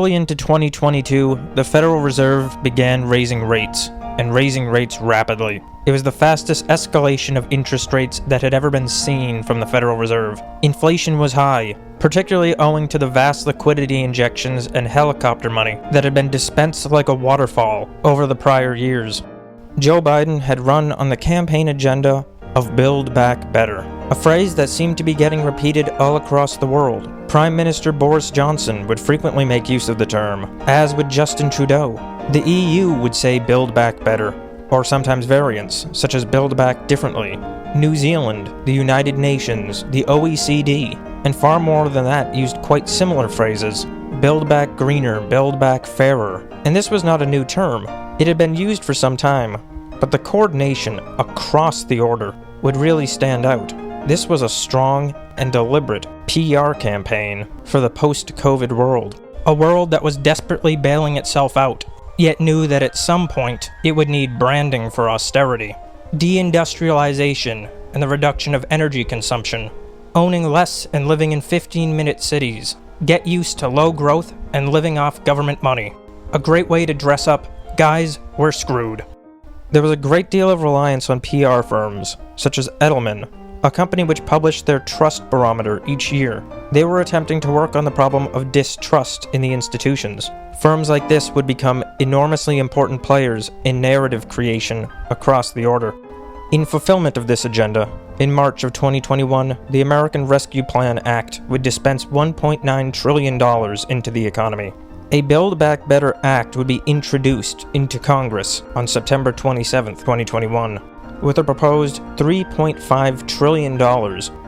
Early into 2022, the Federal Reserve began raising rates, and raising rates rapidly. It was the fastest escalation of interest rates that had ever been seen from the Federal Reserve. Inflation was high, particularly owing to the vast liquidity injections and helicopter money that had been dispensed like a waterfall over the prior years. Joe Biden had run on the campaign agenda of Build Back Better, a phrase that seemed to be getting repeated all across the world. Prime Minister Boris Johnson would frequently make use of the term, as would Justin Trudeau. The EU would say Build Back Better, or sometimes variants, such as Build Back Differently. New Zealand, the United Nations, the OECD, and far more than that used quite similar phrases. Build Back Greener, Build Back Fairer. And this was not a new term. It had been used for some time, but the coordination across the order would really stand out. This was a strong and deliberate PR campaign for the post-COVID world. A world that was desperately bailing itself out, yet knew that at some point it would need branding for austerity. Deindustrialization and the reduction of energy consumption. Owning less and living in 15-minute cities. Get used to low growth and living off government money. A great way to dress up, guys, we're screwed. There was a great deal of reliance on PR firms, such as Edelman, a company which published their trust barometer each year. They were attempting to work on the problem of distrust in the institutions. Firms like this would become enormously important players in narrative creation across the order. In fulfillment of this agenda, in March of 2021, the American Rescue Plan Act would dispense $1.9 trillion into the economy. A Build Back Better Act would be introduced into Congress on September 27, 2021, with a proposed $3.5 trillion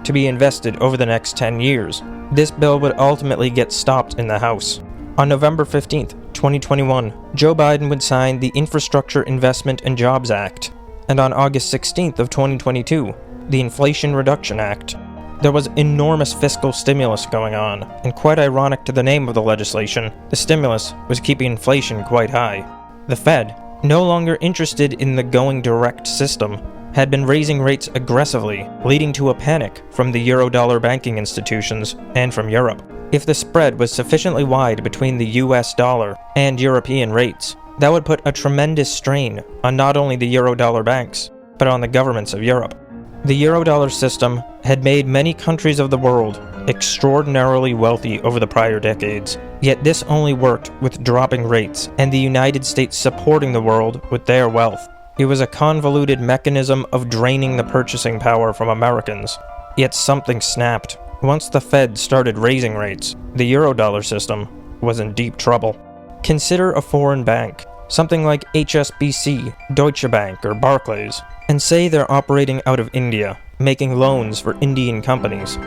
to be invested over the next 10 years. This bill would ultimately get stopped in the House. On November 15, 2021, Joe Biden would sign the Infrastructure Investment and Jobs Act, and on August 16th of 2022, the Inflation Reduction Act. There was enormous fiscal stimulus going on, and quite ironic to the name of the legislation, the stimulus was keeping inflation quite high. The Fed, no longer interested in the going direct system, had been raising rates aggressively, leading to a panic from the Eurodollar banking institutions and from Europe. If the spread was sufficiently wide between the US dollar and European rates, that would put a tremendous strain on not only the Eurodollar banks, but on the governments of Europe. The Eurodollar system had made many countries of the world extraordinarily wealthy over the prior decades, yet this only worked with dropping rates and the United States supporting the world with their wealth. It was a convoluted mechanism of draining the purchasing power from Americans, yet something snapped. Once the Fed started raising rates, the Eurodollar system was in deep trouble. Consider a foreign bank, something like HSBC, Deutsche Bank, or Barclays, and say they're operating out of India, making loans for Indian companies.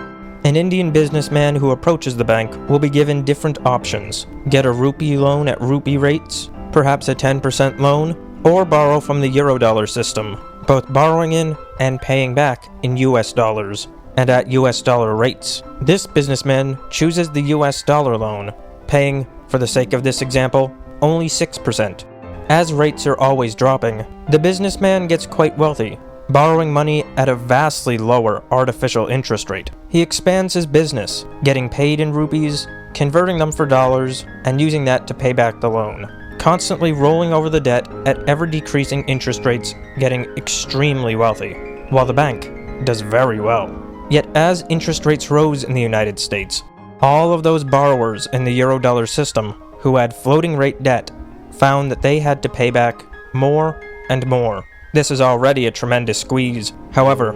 An Indian businessman who approaches the bank will be given different options. Get a rupee loan at rupee rates, perhaps a 10% loan, or borrow from the Eurodollar system, both borrowing in and paying back in US dollars, and at US dollar rates. This businessman chooses the US dollar loan, paying, for the sake of this example, only 6%. As rates are always dropping, the businessman gets quite wealthy, borrowing money at a vastly lower artificial interest rate. He expands his business, getting paid in rupees, converting them for dollars, and using that to pay back the loan, constantly rolling over the debt at ever-decreasing interest rates, getting extremely wealthy, while the bank does very well. Yet as interest rates rose in the United States, all of those borrowers in the Eurodollar system who had floating rate debt found that they had to pay back more and more. This is already a tremendous squeeze. However,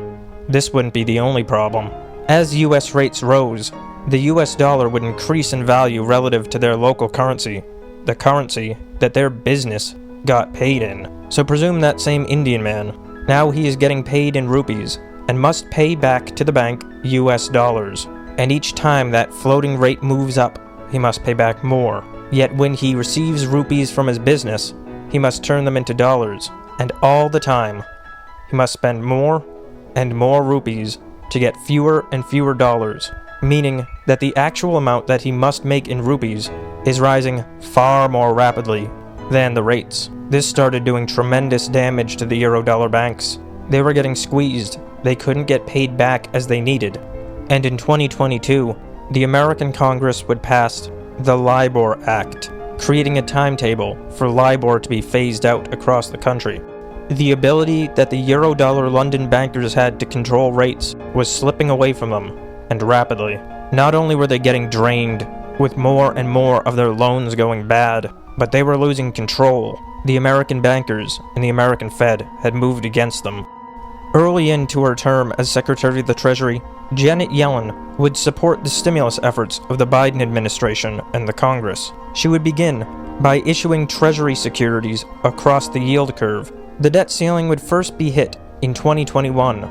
this wouldn't be the only problem. As US rates rose, the US dollar would increase in value relative to their local currency, the currency that their business got paid in. So presume that same Indian man, now he is getting paid in rupees and must pay back to the bank US dollars. And each time that floating rate moves up, he must pay back more. Yet when he receives rupees from his business, he must turn them into dollars, and all the time, he must spend more and more rupees to get fewer and fewer dollars, meaning that the actual amount that he must make in rupees is rising far more rapidly than the rates. This started doing tremendous damage to the Eurodollar banks. They were getting squeezed, they couldn't get paid back as they needed. And in 2022, the American Congress would pass the LIBOR Act, creating a timetable for LIBOR to be phased out across the country. The ability that the Eurodollar London bankers had to control rates was slipping away from them, and rapidly. Not only were they getting drained, with more and more of their loans going bad, but they were losing control. The American bankers and the American Fed had moved against them. Early into her term as Secretary of the Treasury, Janet Yellen would support the stimulus efforts of the Biden administration and the Congress. She would begin by issuing Treasury securities across the yield curve. The debt ceiling would first be hit in 2021.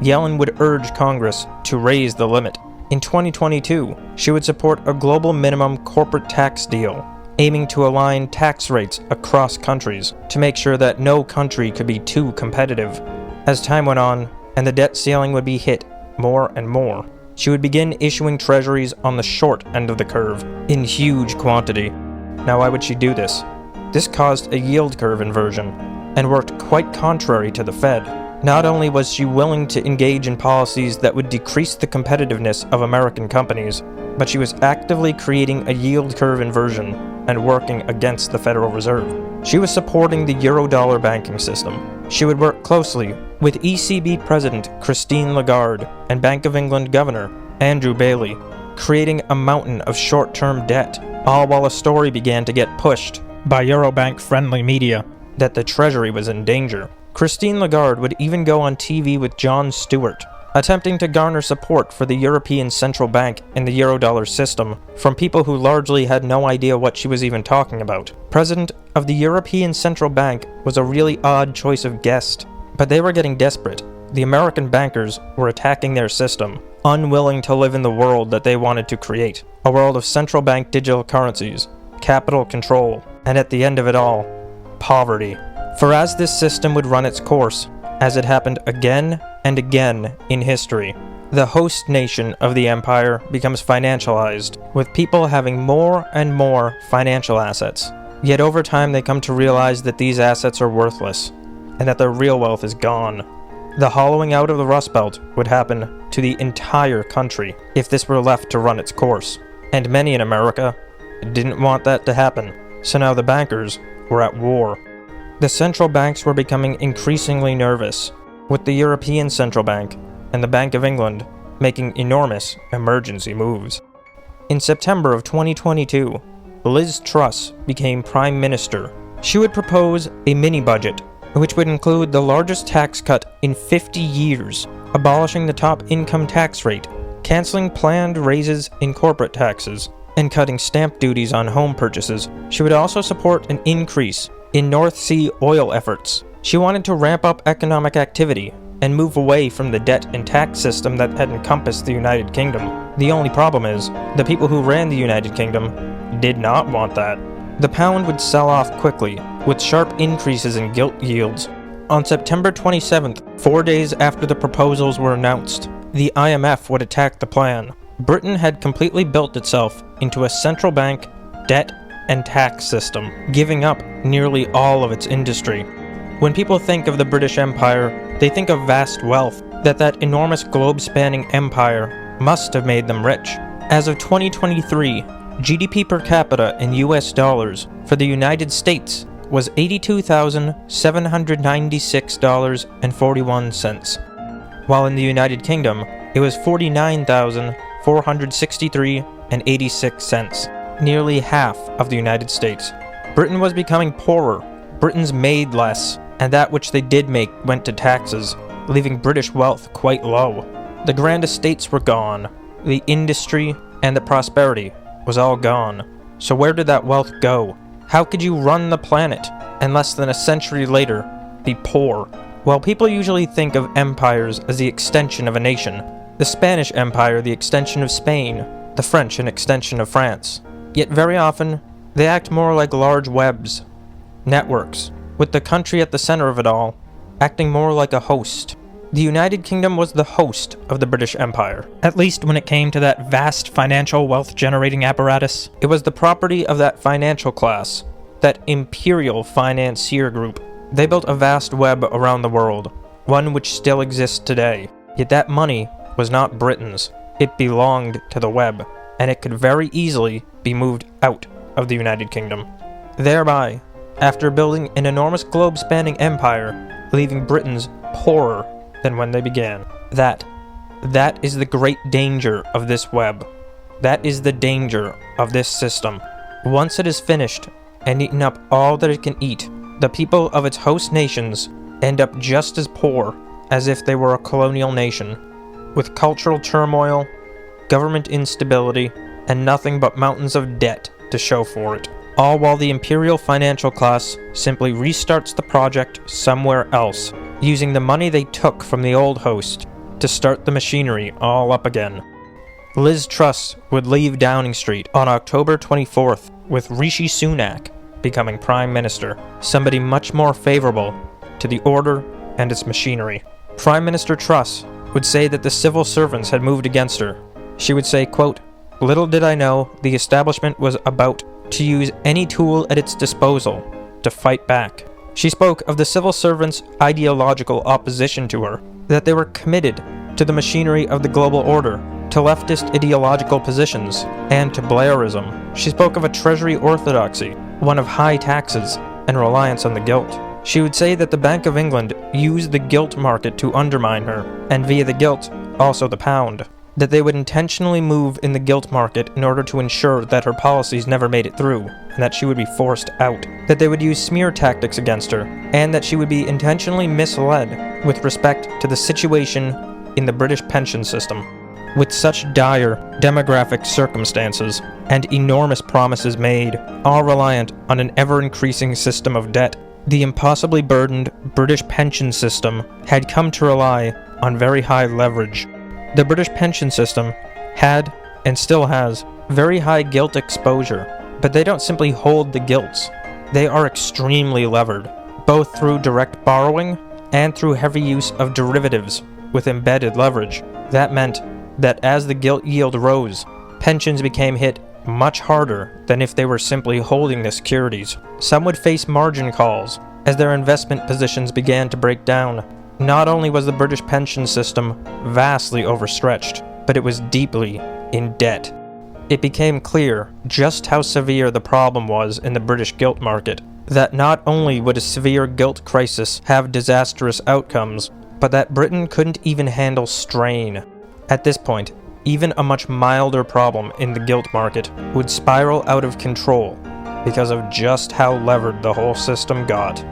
Yellen would urge Congress to raise the limit. In 2022, she would support a global minimum corporate tax deal, aiming to align tax rates across countries to make sure that no country could be too competitive. As time went on, and the debt ceiling would be hit more and more, she would begin issuing treasuries on the short end of the curve in huge quantity. Now, why would she do this? This caused a yield curve inversion and worked quite contrary to the Fed. Not only was she willing to engage in policies that would decrease the competitiveness of American companies, but she was actively creating a yield curve inversion and working against the Federal Reserve. She was supporting the Eurodollar banking system. She would work closely with ECB President Christine Lagarde and Bank of England Governor Andrew Bailey, creating a mountain of short-term debt, all while a story began to get pushed by Eurobank-friendly media that the Treasury was in danger. Christine Lagarde would even go on TV with Jon Stewart, attempting to garner support for the European Central Bank and the Eurodollar system from people who largely had no idea what she was even talking about. President of the European Central Bank was a really odd choice of guest, but they were getting desperate. The American bankers were attacking their system, unwilling to live in the world that they wanted to create, a world of central bank digital currencies, capital control, and at the end of it all, poverty. For as this system would run its course, as it happened again and again in history, the host nation of the empire becomes financialized, with people having more and more financial assets. Yet over time they come to realize that these assets are worthless, and that their real wealth is gone. The hollowing out of the Rust Belt would happen to the entire country if this were left to run its course. And many in America didn't want that to happen, so now the bankers were at war. The central banks were becoming increasingly nervous, with the European Central Bank and the Bank of England making enormous emergency moves. In September of 2022, Liz Truss became Prime Minister. She would propose a mini-budget, which would include the largest tax cut in 50 years, abolishing the top income tax rate, canceling planned raises in corporate taxes, and cutting stamp duties on home purchases. She would also support an increase in North Sea oil efforts. She wanted to ramp up economic activity and move away from the debt and tax system that had encompassed the United Kingdom. The only problem is, the people who ran the United Kingdom did not want that. The pound would sell off quickly, with sharp increases in gilt yields. On September 27th, 4 days after the proposals were announced, the IMF would attack the plan. Britain had completely built itself into a central bank, debt, and tax system, giving up nearly all of its industry. When people think of the British Empire, they think of vast wealth, that enormous globe-spanning empire must have made them rich. As of 2023, GDP per capita in US dollars for the United States was $82,796.41, while in the United Kingdom, it was $49,463.86. Nearly half of the United States. Britain was becoming poorer, Britons made less, and that which they did make went to taxes, leaving British wealth quite low. The grand estates were gone, the industry and the prosperity was all gone. So where did that wealth go? How could you run the planet and less than a century later be poor? Well, people usually think of empires as the extension of a nation. The Spanish Empire, the extension of Spain, the French, an extension of France. Yet very often, they act more like large webs, networks, with the country at the center of it all, acting more like a host. The United Kingdom was the host of the British Empire, at least when it came to that vast financial wealth-generating apparatus. It was the property of that financial class, that imperial financier group. They built a vast web around the world, one which still exists today. Yet that money was not Britain's. It belonged to the web, and it could very easily be moved out of the United Kingdom. Thereby, after building an enormous globe-spanning empire, leaving Britons poorer than when they began. That is the great danger of this web. That is the danger of this system. Once it is finished and eaten up all that it can eat, the people of its host nations end up just as poor as if they were a colonial nation, with cultural turmoil, government instability, and nothing but mountains of debt to show for it. All while the imperial financial class simply restarts the project somewhere else, using the money they took from the old host to start the machinery all up again. Liz Truss would leave Downing Street on October 24th, with Rishi Sunak becoming Prime Minister, somebody much more favorable to the order and its machinery. Prime Minister Truss would say that the civil servants had moved against her. She would say, quote, "Little did I know the establishment was about to use any tool at its disposal to fight back." She spoke of the civil servants' ideological opposition to her, that they were committed to the machinery of the global order, to leftist ideological positions, and to Blairism. She spoke of a treasury orthodoxy, one of high taxes and reliance on the gilt. She would say that the Bank of England used the gilt market to undermine her, and via the gilt, also the pound. That they would intentionally move in the gilt market in order to ensure that her policies never made it through, and that she would be forced out. That they would use smear tactics against her, and that she would be intentionally misled with respect to the situation in the British pension system. With such dire demographic circumstances, and enormous promises made, all reliant on an ever-increasing system of debt, the impossibly burdened British pension system had come to rely on very high leverage. The British pension system had, and still has, very high gilt exposure, but they don't simply hold the gilts. They are extremely levered, both through direct borrowing and through heavy use of derivatives with embedded leverage. That meant that as the gilt yield rose, pensions became hit much harder than if they were simply holding the securities. Some would face margin calls as their investment positions began to break down. Not only was the British pension system vastly overstretched, but it was deeply in debt. It became clear just how severe the problem was in the British gilt market, that not only would a severe gilt crisis have disastrous outcomes, but that Britain couldn't even handle strain. At this point, even a much milder problem in the gilt market would spiral out of control because of just how levered the whole system got.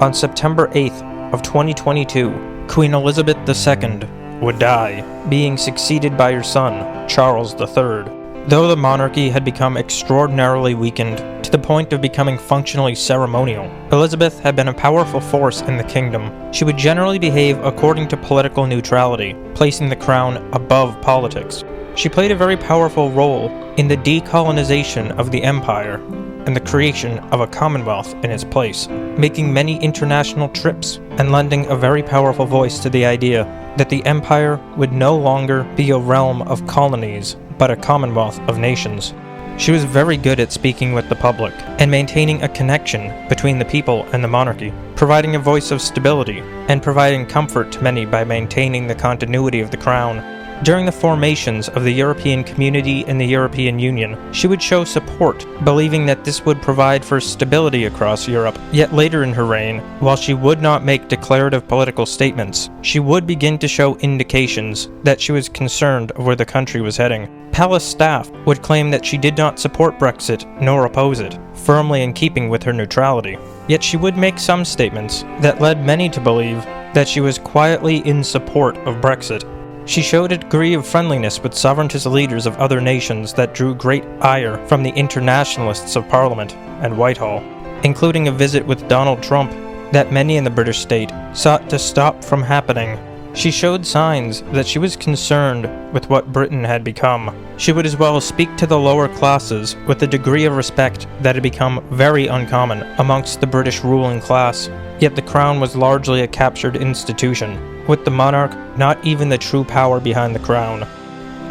On September 8th of 2022, Queen Elizabeth II would die, being succeeded by her son, Charles III. Though the monarchy had become extraordinarily weakened to the point of becoming functionally ceremonial, Elizabeth had been a powerful force in the kingdom. She would generally behave according to political neutrality, placing the crown above politics. She played a very powerful role in the decolonization of the empire and the creation of a commonwealth in its place, making many international trips and lending a very powerful voice to the idea that the empire would no longer be a realm of colonies, but a commonwealth of nations. She was very good at speaking with the public and maintaining a connection between the people and the monarchy, providing a voice of stability and providing comfort to many by maintaining the continuity of the crown. During the formations of the European Community and the European Union, she would show support, believing that this would provide for stability across Europe. Yet later in her reign, while she would not make declarative political statements, she would begin to show indications that she was concerned of where the country was heading. Palace staff would claim that she did not support Brexit nor oppose it, firmly in keeping with her neutrality. Yet she would make some statements that led many to believe that she was quietly in support of Brexit. She showed a degree of friendliness with sovereigntist leaders of other nations that drew great ire from the internationalists of Parliament and Whitehall, including a visit with Donald Trump that many in the British state sought to stop from happening. She showed signs that she was concerned with what Britain had become. She would as well speak to the lower classes with a degree of respect that had become very uncommon amongst the British ruling class. Yet the crown was largely a captured institution, with the monarch not even the true power behind the crown.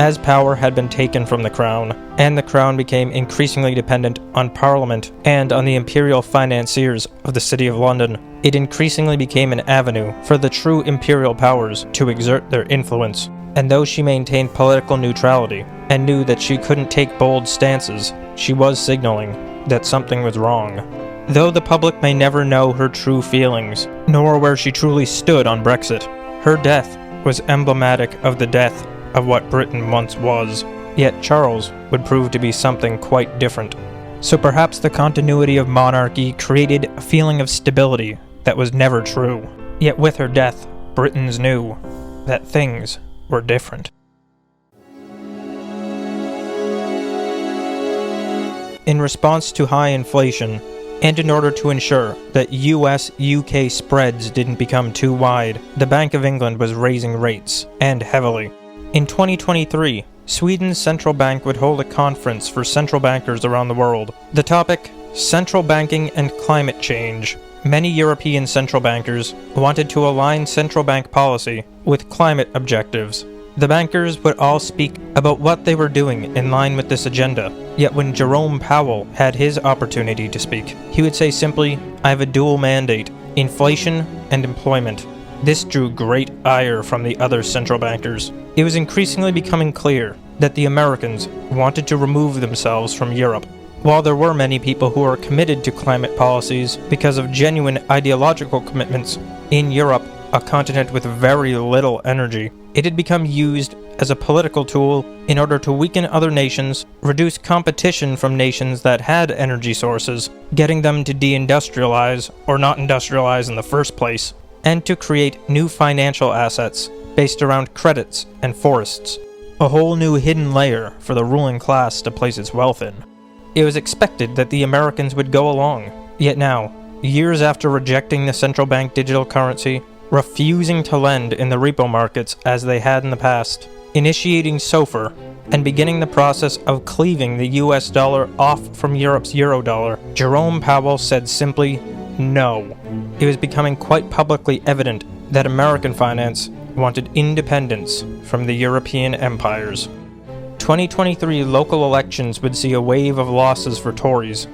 as power had been taken from the crown, and the crown became increasingly dependent on Parliament and on the imperial financiers of the City of London, it increasingly became an avenue for the true imperial powers to exert their influence. And though she maintained political neutrality, and knew that she couldn't take bold stances, she was signaling that something was wrong. Though the public may never know her true feelings, nor where she truly stood on Brexit, her death was emblematic of the death of what Britain once was. Yet Charles would prove to be something quite different. So perhaps the continuity of monarchy created a feeling of stability that was never true. Yet with her death, Britons knew that things were different. In response to high inflation, and in order to ensure that US-UK spreads didn't become too wide, the Bank of England was raising rates, and heavily. In 2023, Sweden's central bank would hold a conference for central bankers around the world. The topic: central banking and climate change. Many European central bankers wanted to align central bank policy with climate objectives. The bankers would all speak about what they were doing in line with this agenda, yet when Jerome Powell had his opportunity to speak, he would say simply, "I have a dual mandate, inflation and employment." This drew great ire from the other central bankers. It was increasingly becoming clear that the Americans wanted to remove themselves from Europe. While there were many people who were committed to climate policies because of genuine ideological commitments, in Europe, a continent with very little energy, it had become used as a political tool in order to weaken other nations, reduce competition from nations that had energy sources, getting them to deindustrialize or not industrialize in the first place, and to create new financial assets based around credits and forests, a whole new hidden layer for the ruling class to place its wealth in. It was expected that the Americans would go along, yet now, years after rejecting the central bank digital currency, refusing to lend in the repo markets as they had in the past, initiating SOFR, and beginning the process of cleaving the US dollar off from Europe's Eurodollar, Jerome Powell said simply, no. It was becoming quite publicly evident that American finance wanted independence from the European empires. 2023 local elections would see a wave of losses for Tories.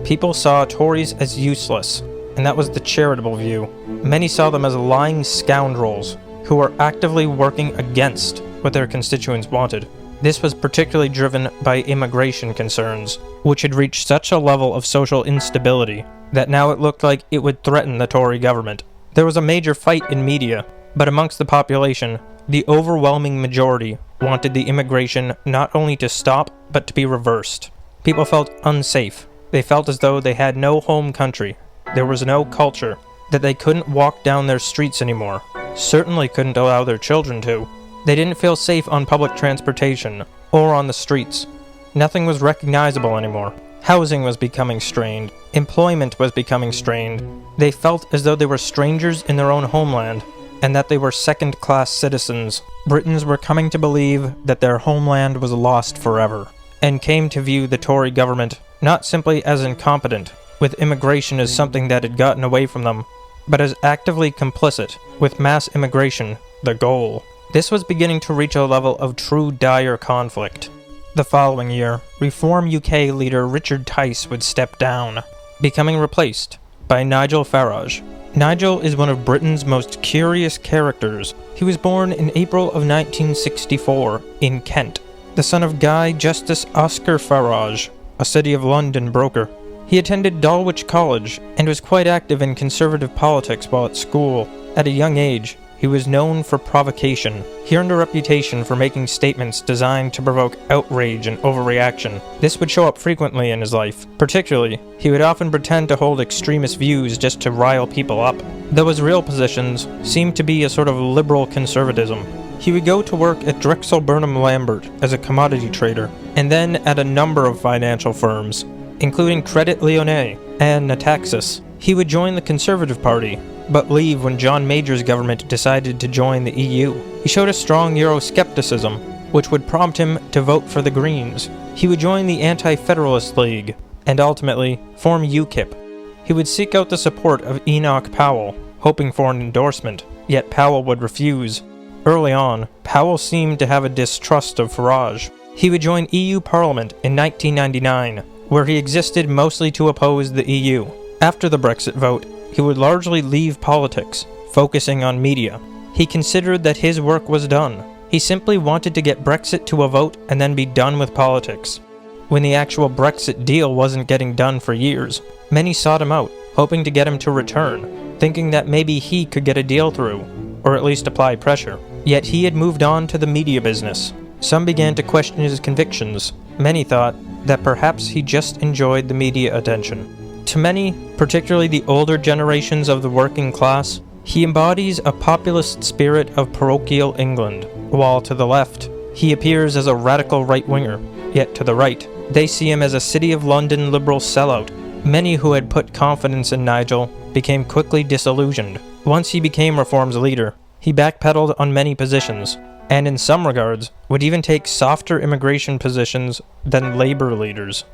People saw Tories as useless, and that was the charitable view. Many saw them as lying scoundrels who were actively working against what their constituents wanted. This was particularly driven by immigration concerns, which had reached such a level of social instability that now it looked like it would threaten the Tory government. There was a major fight in media, but amongst the population, the overwhelming majority wanted the immigration not only to stop, but to be reversed. People felt unsafe. They felt as though they had no home country. There was no culture, that they couldn't walk down their streets anymore, certainly couldn't allow their children to. They didn't feel safe on public transportation, or on the streets. Nothing was recognizable anymore. Housing was becoming strained. Employment was becoming strained. They felt as though they were strangers in their own homeland, and that they were second-class citizens. Britons were coming to believe that their homeland was lost forever, and came to view the Tory government not simply as incompetent, with immigration as something that had gotten away from them, but as actively complicit, with mass immigration the goal. This was beginning to reach a level of true dire conflict. The following year, Reform UK leader Richard Tice would step down, becoming replaced by Nigel Farage. Nigel is one of Britain's most curious characters. He was born in April of 1964 in Kent, the son of Guy Justice Oscar Farage, a City of London broker. He attended Dulwich College and was quite active in conservative politics while at school. At a young age, he was known for provocation. He earned a reputation for making statements designed to provoke outrage and overreaction. This would show up frequently in his life. Particularly, he would often pretend to hold extremist views just to rile people up, though his real positions seemed to be a sort of liberal conservatism. He would go to work at Drexel Burnham Lambert as a commodity trader, and then at a number of financial firms, including Credit Lyonnais and Natixis. He would join the Conservative Party, but leave when John Major's government decided to join the EU. He showed a strong Euroscepticism, which would prompt him to vote for the Greens. He would join the Anti-Federalist League, and ultimately form UKIP. He would seek out the support of Enoch Powell, hoping for an endorsement, yet Powell would refuse. Early on, Powell seemed to have a distrust of Farage. He would join EU Parliament in 1999, where he existed mostly to oppose the EU. After the Brexit vote, he would largely leave politics, focusing on media. He considered that his work was done. He simply wanted to get Brexit to a vote and then be done with politics. When the actual Brexit deal wasn't getting done for years, many sought him out, hoping to get him to return, thinking that maybe he could get a deal through, or at least apply pressure. Yet he had moved on to the media business. Some began to question his convictions. Many thought that perhaps he just enjoyed the media attention. To many, particularly the older generations of the working class, he embodies a populist spirit of parochial England, while to the left, he appears as a radical right-winger. Yet to the right, they see him as a City of London liberal sellout. Many who had put confidence in Nigel became quickly disillusioned. Once he became Reform's leader, he backpedaled on many positions, and in some regards, would even take softer immigration positions than Labour leaders.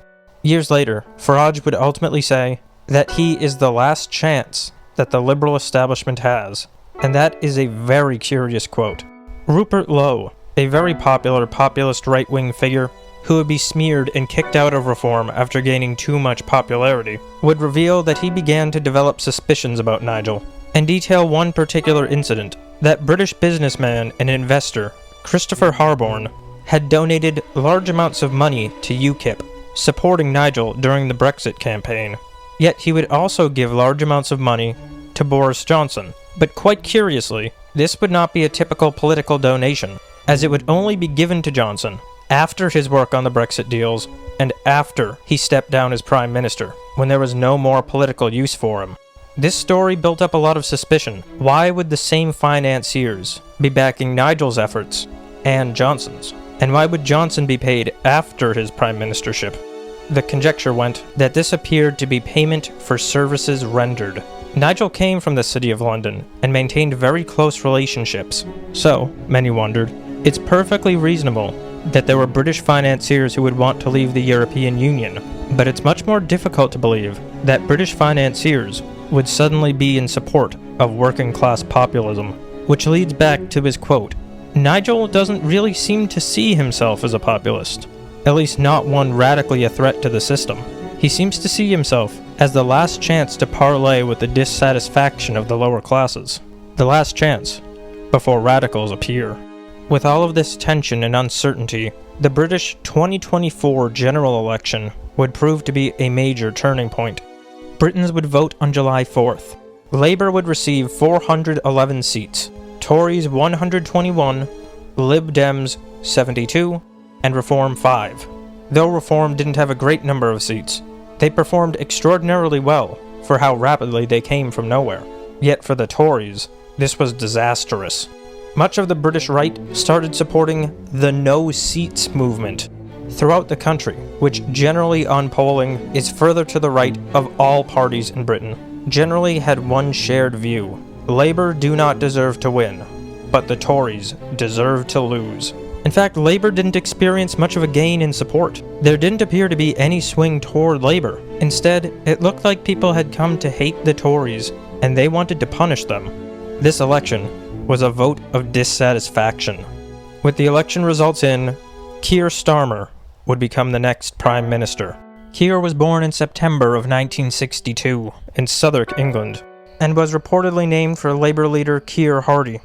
Years later, Farage would ultimately say that he is the last chance that the liberal establishment has, and that is a very curious quote. Rupert Lowe, a very popular populist right-wing figure who would be smeared and kicked out of Reform after gaining too much popularity, would reveal that he began to develop suspicions about Nigel, and detail one particular incident. That British businessman and investor, Christopher Harborne, had donated large amounts of money to UKIP, supporting Nigel during the Brexit campaign. Yet he would also give large amounts of money to Boris Johnson. But quite curiously, this would not be a typical political donation, as it would only be given to Johnson after his work on the Brexit deals and after he stepped down as Prime Minister, when there was no more political use for him. This story built up a lot of suspicion. Why would the same financiers be backing Nigel's efforts and Johnson's? And why would Johnson be paid after his prime ministership? The conjecture went that this appeared to be payment for services rendered. Nigel came from the City of London and maintained very close relationships. So, many wondered, it's perfectly reasonable that there were British financiers who would want to leave the European Union, but it's much more difficult to believe that British financiers would suddenly be in support of working-class populism, which leads back to his quote. Nigel doesn't really seem to see himself as a populist, at least not one radically a threat to the system. He seems to see himself as the last chance to parley with the dissatisfaction of the lower classes. The last chance, before radicals appear. With all of this tension and uncertainty, the British 2024 general election would prove to be a major turning point. Britons would vote on July 4th. Labour would receive 411 seats, Tories 121, Lib Dems 72, and Reform 5. Though Reform didn't have a great number of seats, they performed extraordinarily well for how rapidly they came from nowhere. Yet for the Tories, this was disastrous. Much of the British right started supporting the no seats movement throughout the country, which generally on polling is further to the right of all parties in Britain, generally had one shared view. Labour do not deserve to win, but the Tories deserve to lose. In fact, Labour didn't experience much of a gain in support. There didn't appear to be any swing toward Labour. Instead, it looked like people had come to hate the Tories, and they wanted to punish them. This election was a vote of dissatisfaction. With the election results in, Keir Starmer would become the next Prime Minister. Keir was born in September of 1962 in Southwark, England, and was reportedly named for Labour leader Keir Hardie.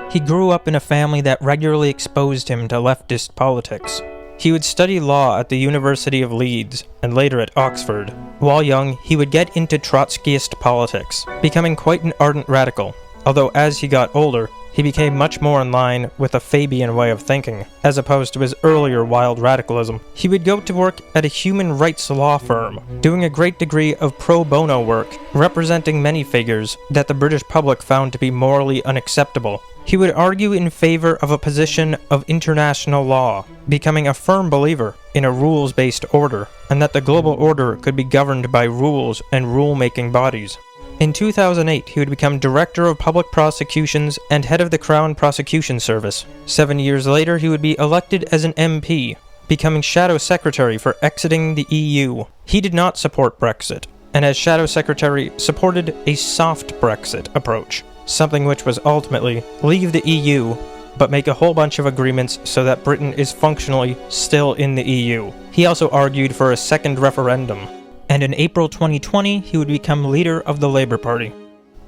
He grew up in a family that regularly exposed him to leftist politics. He would study law at the University of Leeds and later at Oxford. While young, he would get into Trotskyist politics, becoming quite an ardent radical, although as he got older, he became much more in line with a Fabian way of thinking, as opposed to his earlier wild radicalism. He would go to work at a human rights law firm, doing a great degree of pro bono work, representing many figures that the British public found to be morally unacceptable. He would argue in favor of a position of international law, becoming a firm believer in a rules-based order, and that the global order could be governed by rules and rule-making bodies. In 2008, he would become Director of Public Prosecutions and head of the Crown Prosecution Service. 7 years later, he would be elected as an MP, becoming Shadow Secretary for exiting the EU. He did not support Brexit, and as Shadow Secretary supported a soft Brexit approach, something which was ultimately leave the EU but make a whole bunch of agreements so that Britain is functionally still in the EU. He also argued for a second referendum, and in April 2020 he would become leader of the Labour Party.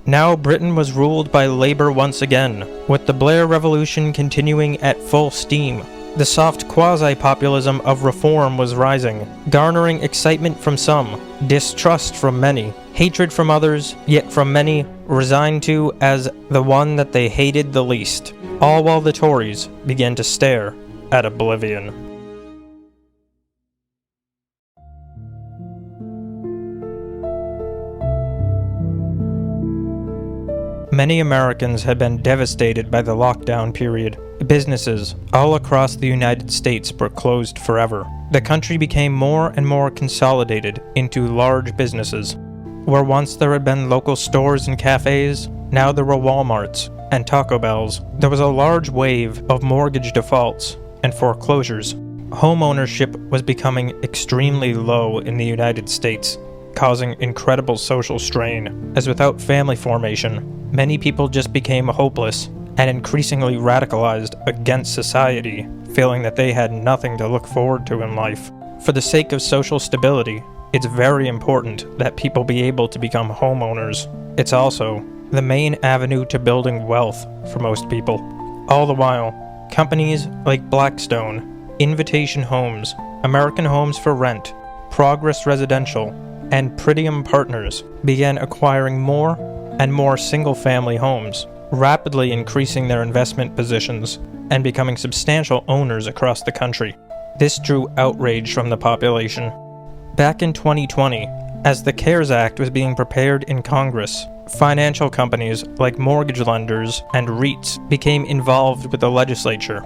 Now Britain was ruled by Labour once again, with the Blair Revolution continuing at full steam. The soft quasi-populism of reform was rising, garnering excitement from some, distrust from many, hatred from others, yet from many resigned to as the one that they hated the least, all while the Tories began to stare at oblivion. Many Americans had been devastated by the lockdown period. Businesses all across the United States were closed forever. The country became more and more consolidated into large businesses. Where once there had been local stores and cafes, now there were Walmarts and Taco Bells. There was a large wave of mortgage defaults and foreclosures. Home ownership was becoming extremely low in the United States, causing incredible social strain, as without family formation, many people just became hopeless and increasingly radicalized against society, feeling that they had nothing to look forward to in life. For the sake of social stability, it's very important that people be able to become homeowners. It's also the main avenue to building wealth for most people. All the while, companies like Blackstone, Invitation Homes, American Homes for Rent, Progress Residential, and Pretium Partners began acquiring more and more single-family homes, rapidly increasing their investment positions and becoming substantial owners across the country. This drew outrage from the population. Back in 2020, as the CARES Act was being prepared in Congress, financial companies like mortgage lenders and REITs became involved with the legislature.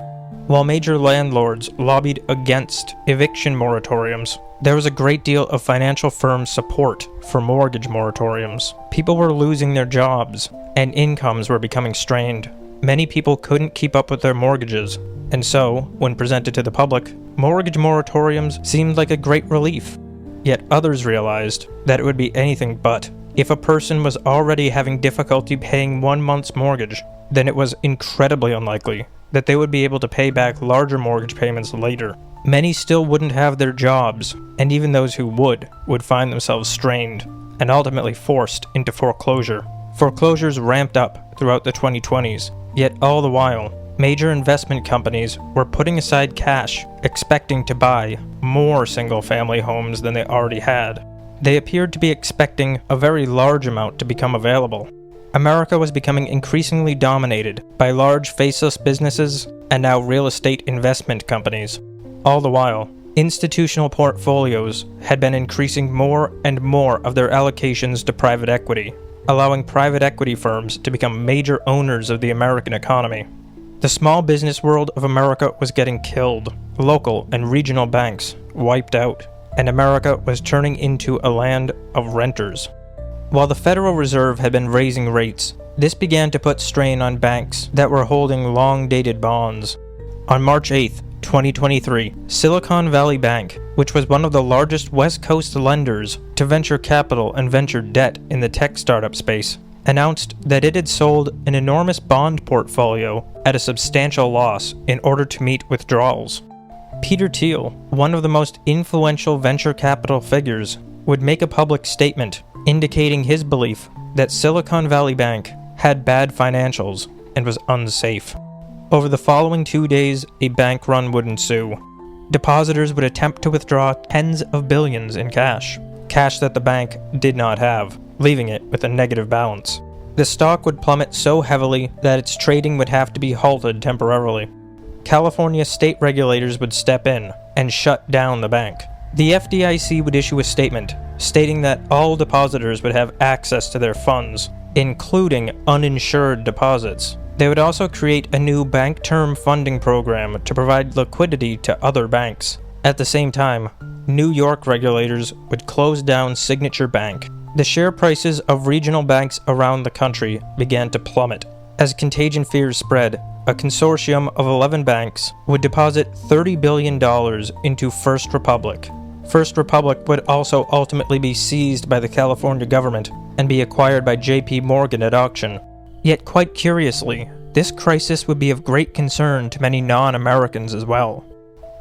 While major landlords lobbied against eviction moratoriums, there was a great deal of financial firm support for mortgage moratoriums. People were losing their jobs, and incomes were becoming strained. Many people couldn't keep up with their mortgages, and so, when presented to the public, mortgage moratoriums seemed like a great relief. Yet others realized that it would be anything but. If a person was already having difficulty paying 1 month's mortgage, then it was incredibly unlikely that they would be able to pay back larger mortgage payments later. Many still wouldn't have their jobs, and even those who would find themselves strained and ultimately forced into foreclosure. Foreclosures ramped up throughout the 2020s, yet all the while, major investment companies were putting aside cash, expecting to buy more single-family homes than they already had. They appeared to be expecting a very large amount to become available. America was becoming increasingly dominated by large faceless businesses and now real estate investment companies. All the while, institutional portfolios had been increasing more and more of their allocations to private equity, allowing private equity firms to become major owners of the American economy. The small business world of America was getting killed, local and regional banks wiped out, and America was turning into a land of renters. While the Federal Reserve had been raising rates, this began to put strain on banks that were holding long-dated bonds. On March 8, 2023, Silicon Valley Bank, which was one of the largest West Coast lenders to venture capital and venture debt in the tech startup space, announced that it had sold an enormous bond portfolio at a substantial loss in order to meet withdrawals. Peter Thiel, one of the most influential venture capital figures, would make a public statement indicating his belief that Silicon Valley Bank had bad financials and was unsafe. Over the following 2 days, a bank run would ensue. Depositors would attempt to withdraw tens of billions in cash that the bank did not have, leaving it with a negative balance. The stock would plummet so heavily that its trading would have to be halted temporarily. California state regulators would step in and shut down the bank. The FDIC would issue a statement stating that all depositors would have access to their funds, including uninsured deposits. They would also create a new bank term funding program to provide liquidity to other banks. At the same time, New York regulators would close down Signature Bank. The share prices of regional banks around the country began to plummet. As contagion fears spread, a consortium of 11 banks would deposit $30 billion into First Republic. First Republic would also ultimately be seized by the California government and be acquired by J.P. Morgan at auction. Yet quite curiously, this crisis would be of great concern to many non-Americans as well.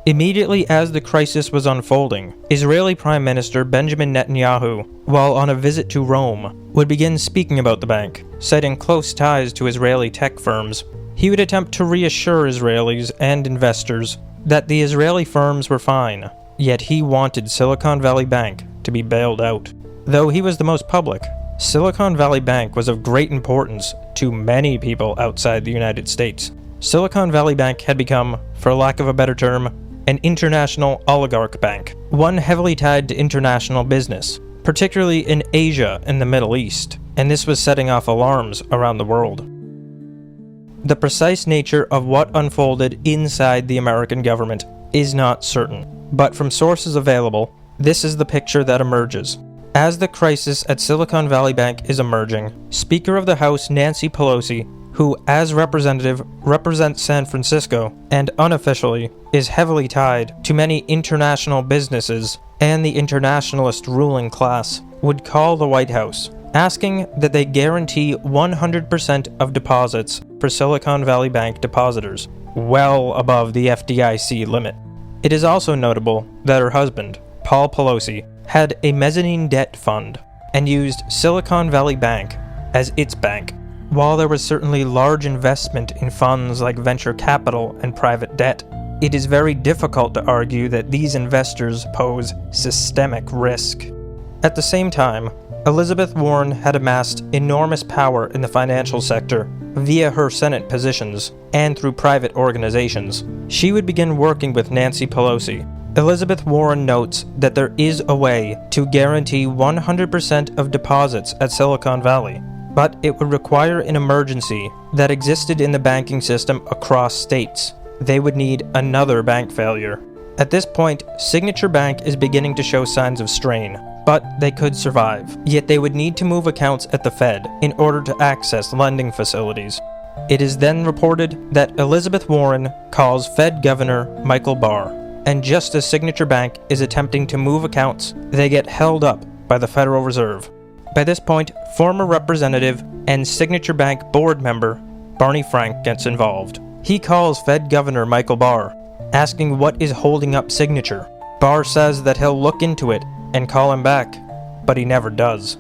Immediately as the crisis was unfolding, Israeli Prime Minister Benjamin Netanyahu, while on a visit to Rome, would begin speaking about the bank, citing close ties to Israeli tech firms. He would attempt to reassure Israelis and investors that the Israeli firms were fine, yet he wanted Silicon Valley Bank to be bailed out. Though he was the most public, Silicon Valley Bank was of great importance to many people outside the United States. Silicon Valley Bank had become, for lack of a better term, an international oligarch bank, one heavily tied to international business, particularly in Asia and the Middle East, and this was setting off alarms around the world. The precise nature of what unfolded inside the American government is not certain, but from sources available, this is the picture that emerges. As the crisis at Silicon Valley Bank is emerging, Speaker of the House Nancy Pelosi, who as representative represents San Francisco and unofficially is heavily tied to many international businesses and the internationalist ruling class, would call the White House, asking that they guarantee 100% of deposits for Silicon Valley Bank depositors, well above the FDIC limit. It is also notable that her husband, Paul Pelosi, had a mezzanine debt fund and used Silicon Valley Bank as its bank. While there was certainly large investment in funds like venture capital and private debt, it is very difficult to argue that these investors pose systemic risk. At the same time, Elizabeth Warren had amassed enormous power in the financial sector via her Senate positions and through private organizations. She would begin working with Nancy Pelosi. Elizabeth Warren notes that there is a way to guarantee 100% of deposits at Silicon Valley, but it would require an emergency that existed in the banking system across states. They would need another bank failure. At this point, Signature Bank is beginning to show signs of strain, but they could survive. Yet they would need to move accounts at the Fed in order to access lending facilities. It is then reported that Elizabeth Warren calls Fed Governor Michael Barr, and just as Signature Bank is attempting to move accounts, they get held up by the Federal Reserve. By this point, former representative and Signature Bank board member Barney Frank gets involved. He calls Fed Governor Michael Barr, asking what is holding up Signature. Barr says that he'll look into it and call him back, but he never does.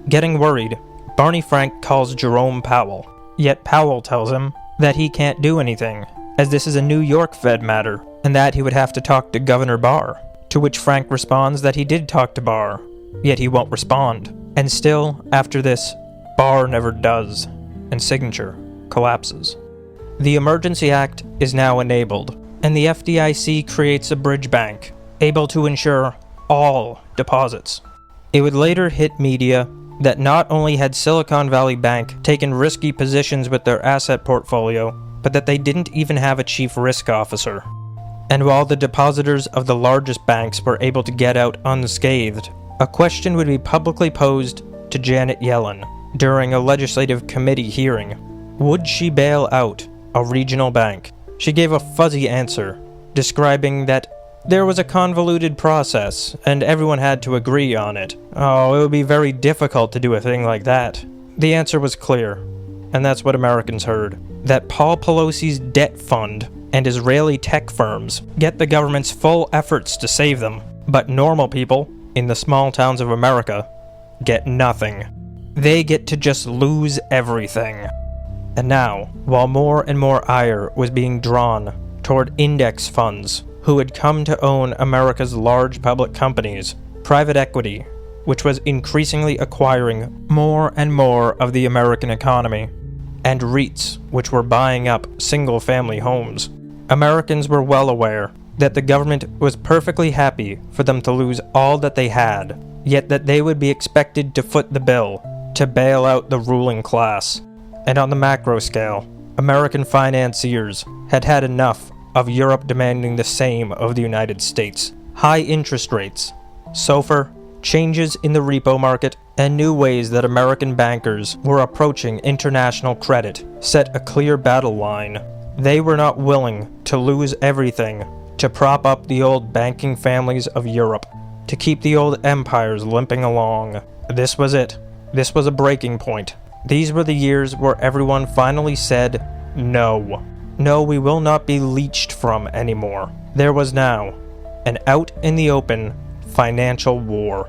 Getting worried, Barney Frank calls Jerome Powell, yet Powell tells him that he can't do anything, as this is a New York Fed matter, and that he would have to talk to Governor Barr, to which Frank responds that he did talk to Barr, yet he won't respond. And still, after this, Barr never does, and Signature collapses. The Emergency Act is now enabled, and the FDIC creates a bridge bank, able to ensure all deposits. It would later hit media that not only had Silicon Valley Bank taken risky positions with their asset portfolio, but that they didn't even have a chief risk officer. And while the depositors of the largest banks were able to get out unscathed, a question would be publicly posed to Janet Yellen during a legislative committee hearing. Would she bail out a regional bank? She gave a fuzzy answer, describing that there was a convoluted process and everyone had to agree on it. Oh, it would be very difficult to do a thing like that. The answer was clear, and that's what Americans heard. That Paul Pelosi's debt fund and Israeli tech firms get the government's full efforts to save them, but normal people in the small towns of America get nothing. They get to just lose everything. And now, while more and more ire was being drawn toward index funds who had come to own America's large public companies, private equity, which was increasingly acquiring more and more of the American economy, and REITs, which were buying up single-family homes, Americans were well aware that the government was perfectly happy for them to lose all that they had, yet that they would be expected to foot the bill to bail out the ruling class. And on the macro scale, American financiers had had enough of Europe demanding the same of the United States. High interest rates, SOFR, changes in the repo market, and new ways that American bankers were approaching international credit set a clear battle line. They were not willing to lose everything to prop up the old banking families of Europe, to keep the old empires limping along. This was it. This was a breaking point. These were the years where everyone finally said no. No, we will not be leached from anymore. There was now an out-in-the-open financial war.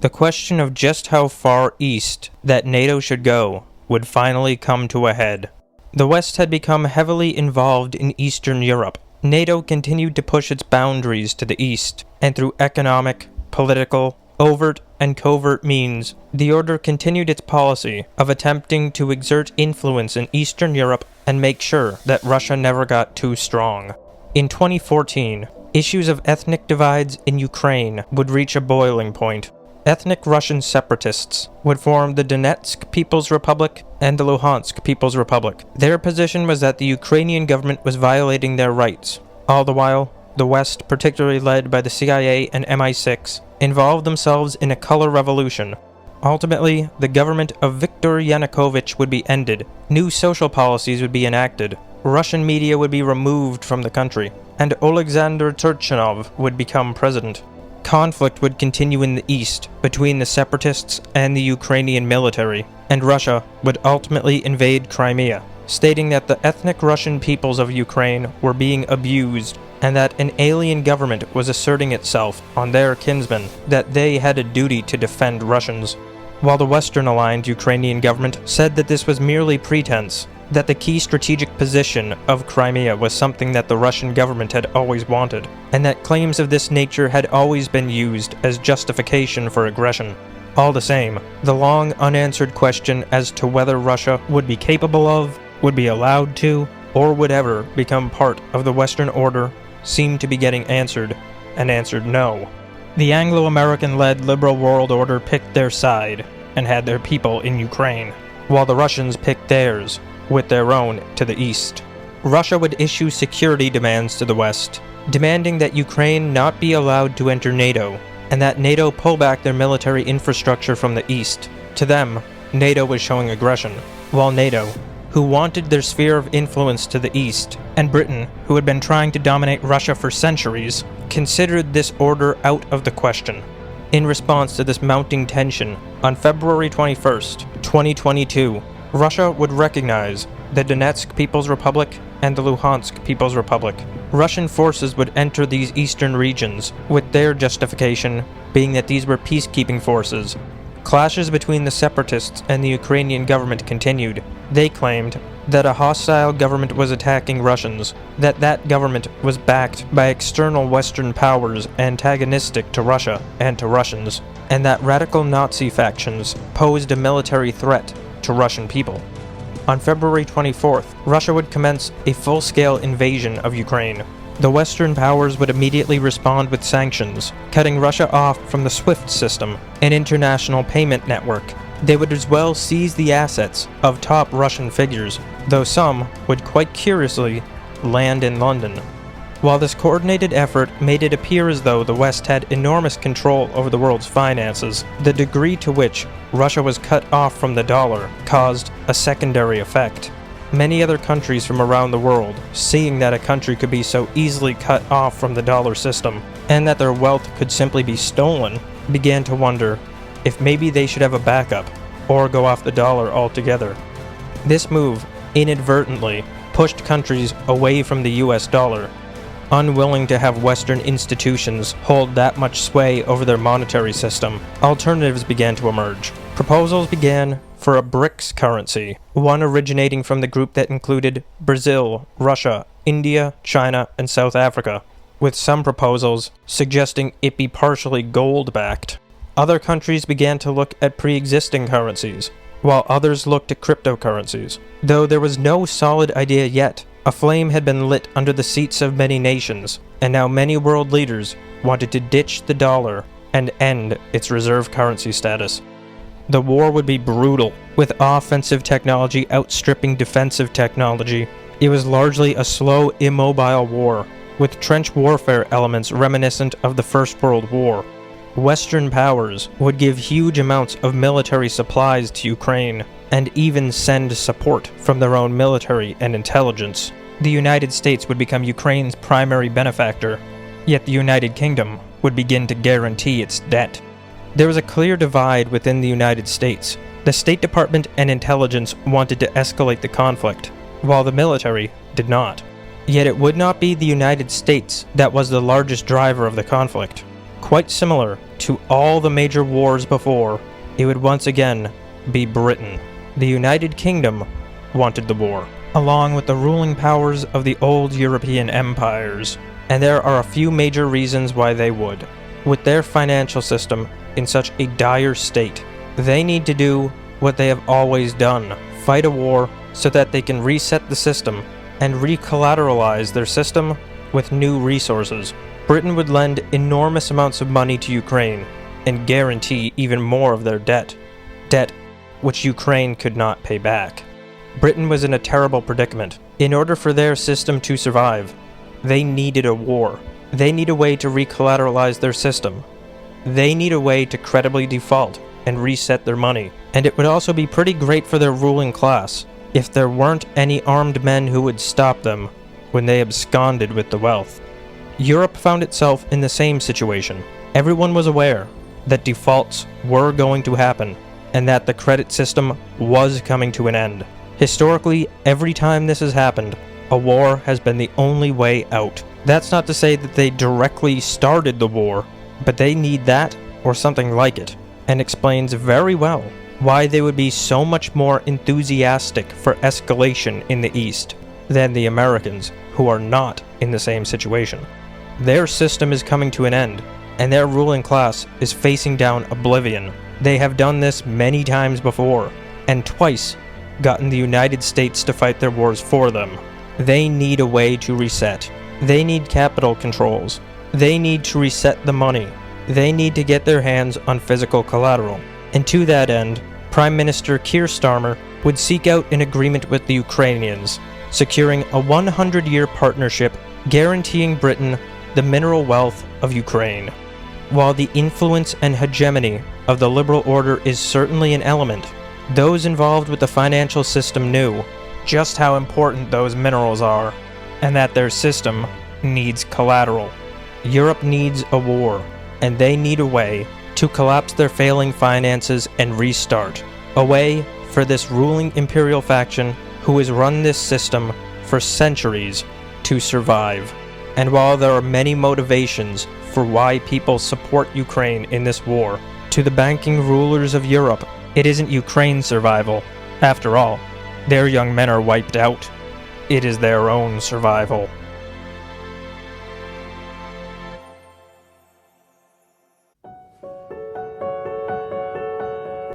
The question of just how far east that NATO should go would finally come to a head. The West had become heavily involved in Eastern Europe. NATO continued to push its boundaries to the east, and through economic, political, overt and covert means, the order continued its policy of attempting to exert influence in Eastern Europe and make sure that Russia never got too strong. In 2014, issues of ethnic divides in Ukraine would reach a boiling point. Ethnic Russian separatists would form the Donetsk People's Republic and the Luhansk People's Republic. Their position was that the Ukrainian government was violating their rights. All the while, the West, particularly led by the CIA and MI6, involved themselves in a color revolution. Ultimately, the government of Viktor Yanukovych would be ended, new social policies would be enacted, Russian media would be removed from the country, and Alexander Turchinov would become president. Conflict would continue in the east between the separatists and the Ukrainian military, and Russia would ultimately invade Crimea, stating that the ethnic Russian peoples of Ukraine were being abused and that an alien government was asserting itself on their kinsmen, that they had a duty to defend Russians. While the Western-aligned Ukrainian government said that this was merely pretense, that the key strategic position of Crimea was something that the Russian government had always wanted, and that claims of this nature had always been used as justification for aggression. All the same, the long unanswered question as to whether Russia would be capable of, would be allowed to, or would ever become part of the Western order seemed to be getting answered, and answered no. The Anglo-American-led liberal world order picked their side, and had their people in Ukraine, while the Russians picked theirs, with their own to the east. Russia would issue security demands to the West, demanding that Ukraine not be allowed to enter NATO, and that NATO pull back their military infrastructure from the east. To them, NATO was showing aggression, while NATO, who wanted their sphere of influence to the east, and Britain, who had been trying to dominate Russia for centuries, considered this order out of the question. In response to this mounting tension, on February 21st, 2022, Russia would recognize the Donetsk People's Republic and the Luhansk People's Republic. Russian forces would enter these eastern regions, with their justification being that these were peacekeeping forces. Clashes between the separatists and the Ukrainian government continued. They claimed that a hostile government was attacking Russians, that that government was backed by external Western powers antagonistic to Russia and to Russians, and that radical Nazi factions posed a military threat to Russian people. On February 24th, Russia would commence a full-scale invasion of Ukraine. The Western powers would immediately respond with sanctions, cutting Russia off from the SWIFT system, an international payment network. They would as well seize the assets of top Russian figures, though some would quite curiously land in London. While this coordinated effort made it appear as though the West had enormous control over the world's finances, the degree to which Russia was cut off from the dollar caused a secondary effect. Many other countries from around the world, seeing that a country could be so easily cut off from the dollar system, and that their wealth could simply be stolen, began to wonder if maybe they should have a backup, or go off the dollar altogether. This move, inadvertently, pushed countries away from the US dollar. Unwilling to have Western institutions hold that much sway over their monetary system, alternatives began to emerge. Proposals began for a BRICS currency, one originating from the group that included Brazil, Russia, India, China, and South Africa, with some proposals suggesting it be partially gold-backed. Other countries began to look at pre-existing currencies, while others looked at cryptocurrencies. Though there was no solid idea yet, a flame had been lit under the seats of many nations, and now many world leaders wanted to ditch the dollar and end its reserve currency status. The war would be brutal, with offensive technology outstripping defensive technology. It was largely a slow, immobile war, with trench warfare elements reminiscent of the First World War. Western powers would give huge amounts of military supplies to Ukraine, and even send support from their own military and intelligence. The United States would become Ukraine's primary benefactor, yet the United Kingdom would begin to guarantee its debt. There was a clear divide within the United States. The State Department and intelligence wanted to escalate the conflict, while the military did not. Yet it would not be the United States that was the largest driver of the conflict. Quite similar to all the major wars before, it would once again be Britain. The United Kingdom wanted the war, along with the ruling powers of the old European empires. And there are a few major reasons why they would. With their financial system in such a dire state, they need to do what they have always done, fight a war so that they can reset the system and recollateralize their system with new resources. Britain would lend enormous amounts of money to Ukraine and guarantee even more of their debt which Ukraine could not pay back. Britain was in a terrible predicament. In order for their system to survive, they needed a war. They need a way to recollateralize their system. They need a way to credibly default and reset their money. And it would also be pretty great for their ruling class if there weren't any armed men who would stop them when they absconded with the wealth. Europe found itself in the same situation. Everyone was aware that defaults were going to happen and that the credit system was coming to an end. Historically, every time this has happened, a war has been the only way out. That's not to say that they directly started the war, but they need that or something like it, and explains very well why they would be so much more enthusiastic for escalation in the East than the Americans, who are not in the same situation. Their system is coming to an end, and their ruling class is facing down oblivion. They have done this many times before, and twice gotten the United States to fight their wars for them. They need a way to reset. They need capital controls. They need to reset the money. They need to get their hands on physical collateral. And to that end, Prime Minister Keir Starmer would seek out an agreement with the Ukrainians, securing a 100-year partnership guaranteeing Britain the mineral wealth of Ukraine. While the influence and hegemony of the liberal order is certainly an element, those involved with the financial system knew just how important those minerals are, and that their system needs collateral. Europe needs a war, and they need a way to collapse their failing finances and restart. A way for this ruling imperial faction who has run this system for centuries to survive. And while there are many motivations for why people support Ukraine in this war, to the banking rulers of Europe, it isn't Ukraine's survival. After all, their young men are wiped out. It is their own survival.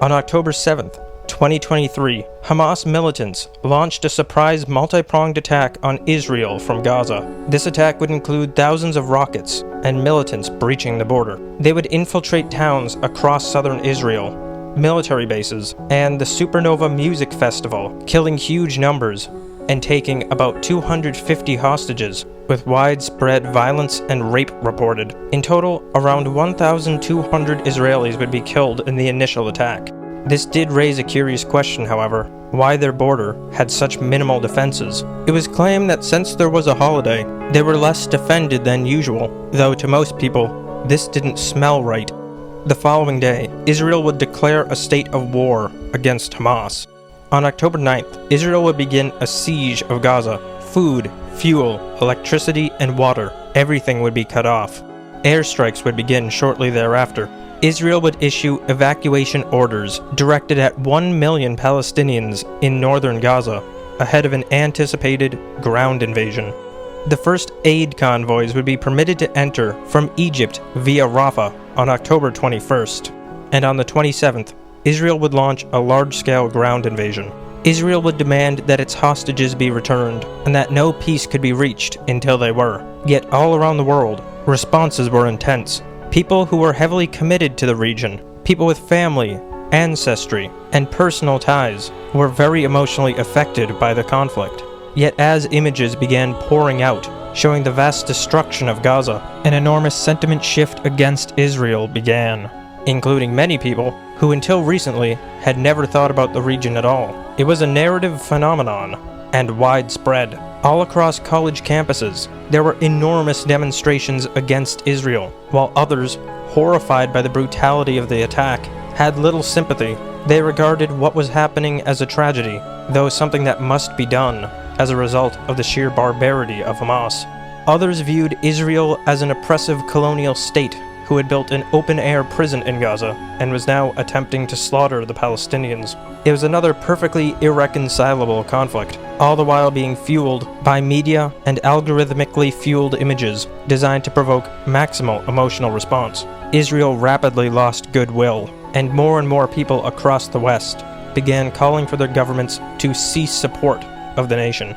On October 7th, 2023, Hamas militants launched a surprise multi-pronged attack on Israel from Gaza. This attack would include thousands of rockets and militants breaching the border. They would infiltrate towns across southern Israel, military bases, and the Supernova Music Festival, killing huge numbers and taking about 250 hostages, with widespread violence and rape reported. In total, around 1,200 Israelis would be killed in the initial attack. This did raise a curious question, however, why their border had such minimal defenses. It was claimed that since there was a holiday, they were less defended than usual, though to most people, this didn't smell right. The following day, Israel would declare a state of war against Hamas. On October 9th, Israel would begin a siege of Gaza. Food, fuel, electricity, and water, everything would be cut off. Airstrikes would begin shortly thereafter. Israel would issue evacuation orders directed at 1 million Palestinians in northern Gaza, ahead of an anticipated ground invasion. The first aid convoys would be permitted to enter from Egypt via Rafah on October 21st, and on the 27th, Israel would launch a large-scale ground invasion. Israel would demand that its hostages be returned, and that no peace could be reached until they were. Yet all around the world, responses were intense. People who were heavily committed to the region, people with family, ancestry, and personal ties, were very emotionally affected by the conflict. Yet as images began pouring out, showing the vast destruction of Gaza, an enormous sentiment shift against Israel began, including many people who until recently had never thought about the region at all. It was a narrative phenomenon, and widespread. All across college campuses, there were enormous demonstrations against Israel, while others, horrified by the brutality of the attack, had little sympathy. They regarded what was happening as a tragedy, though something that must be done as a result of the sheer barbarity of Hamas. Others viewed Israel as an oppressive colonial state who had built an open-air prison in Gaza and was now attempting to slaughter the Palestinians. It was another perfectly irreconcilable conflict, all the while being fueled by media and algorithmically fueled images designed to provoke maximal emotional response. Israel rapidly lost goodwill, and more people across the West began calling for their governments to cease support of the nation.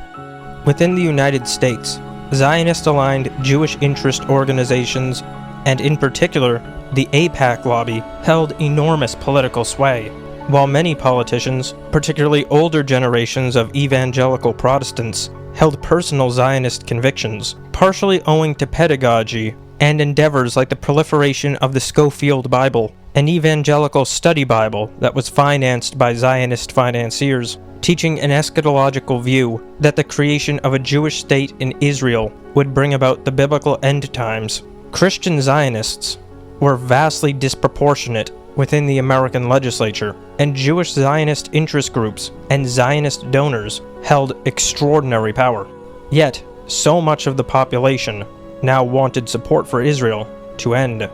Within the United States, Zionist-aligned Jewish interest organizations, and in particular, the AIPAC lobby, held enormous political sway, while many politicians, particularly older generations of evangelical Protestants, held personal Zionist convictions, partially owing to pedagogy and endeavors like the proliferation of the Schofield Bible, an evangelical study Bible that was financed by Zionist financiers, teaching an eschatological view that the creation of a Jewish state in Israel would bring about the biblical end times. Christian Zionists were vastly disproportionate within the American legislature, and Jewish Zionist interest groups and Zionist donors held extraordinary power. Yet, so much of the population now wanted support for Israel to end.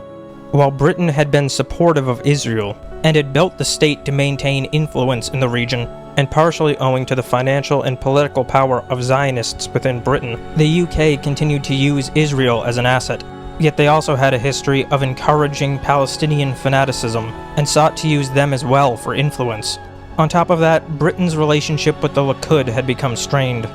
While Britain had been supportive of Israel and had built the state to maintain influence in the region, and partially owing to the financial and political power of Zionists within Britain, the UK continued to use Israel as an asset. Yet they also had a history of encouraging Palestinian fanaticism and sought to use them as well for influence. On top of that, Britain's relationship with the Likud had become strained.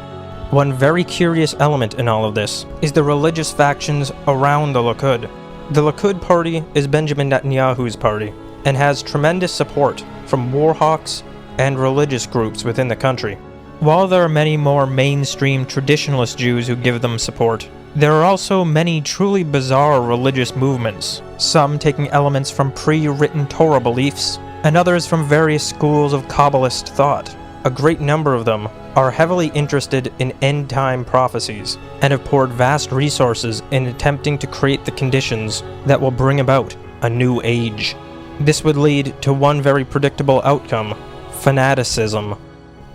One very curious element in all of this is the religious factions around the Likud. The Likud party is Benjamin Netanyahu's party and has tremendous support from war hawks and religious groups within the country. While there are many more mainstream traditionalist Jews who give them support, there are also many truly bizarre religious movements, some taking elements from pre-written Torah beliefs, and others from various schools of Kabbalist thought. A great number of them are heavily interested in end-time prophecies, and have poured vast resources in attempting to create the conditions that will bring about a new age. This would lead to one very predictable outcome: fanaticism.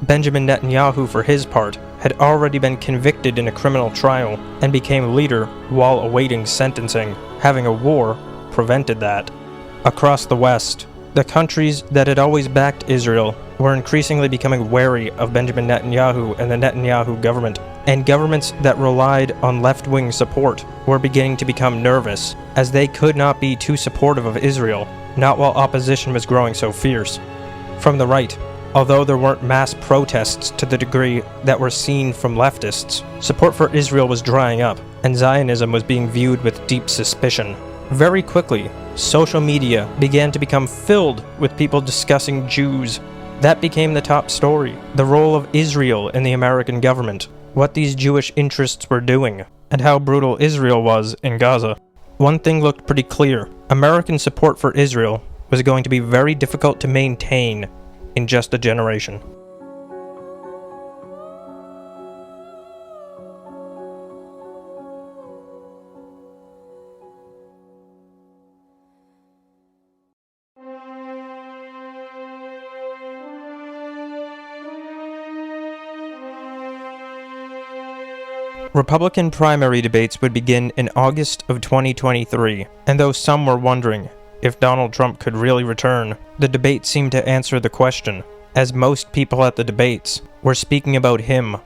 Benjamin Netanyahu, for his part, had already been convicted in a criminal trial and became leader while awaiting sentencing. Having a war prevented that. Across the West, the countries that had always backed Israel were increasingly becoming wary of Benjamin Netanyahu and the Netanyahu government, and governments that relied on left-wing support were beginning to become nervous, as they could not be too supportive of Israel, not while opposition was growing so fierce. From the right, although there weren't mass protests to the degree that were seen from leftists, support for Israel was drying up, and Zionism was being viewed with deep suspicion. Very quickly, social media began to become filled with people discussing Jews. That became the top story: the role of Israel in the American government, what these Jewish interests were doing, and how brutal Israel was in Gaza. One thing looked pretty clear: American support for Israel was going to be very difficult to maintain in just a generation. Republican primary debates would begin in August of 2023, and though some were wondering if Donald Trump could really return, the debate seemed to answer the question, as most people at the debates were speaking about him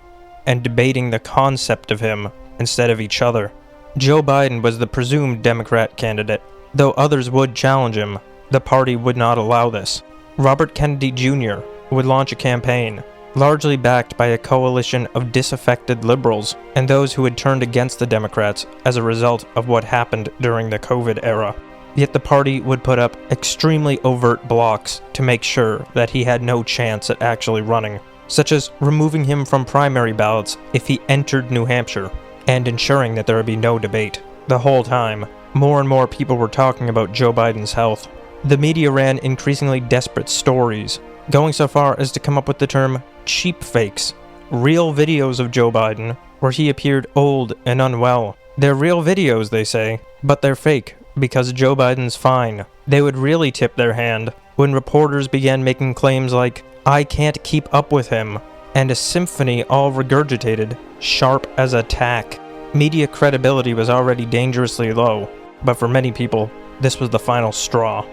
and debating the concept of him instead of each other. Joe Biden was the presumed Democrat candidate. Though others would challenge him, the party would not allow this. Robert Kennedy Jr. would launch a campaign, largely backed by a coalition of disaffected liberals and those who had turned against the Democrats as a result of what happened during the COVID era. Yet the party would put up extremely overt blocks to make sure that he had no chance at actually running, such as removing him from primary ballots if he entered New Hampshire, and ensuring that there would be no debate. The whole time, more and more people were talking about Joe Biden's health. The media ran increasingly desperate stories, going so far as to come up with the term cheap fakes, real videos of Joe Biden where he appeared old and unwell. They're real videos, they say, but they're fake because Joe Biden's fine. They would really tip their hand when reporters began making claims like, "I can't keep up with him," and a symphony all regurgitated, sharp as a tack. Media credibility was already dangerously low, but for many people, this was the final straw.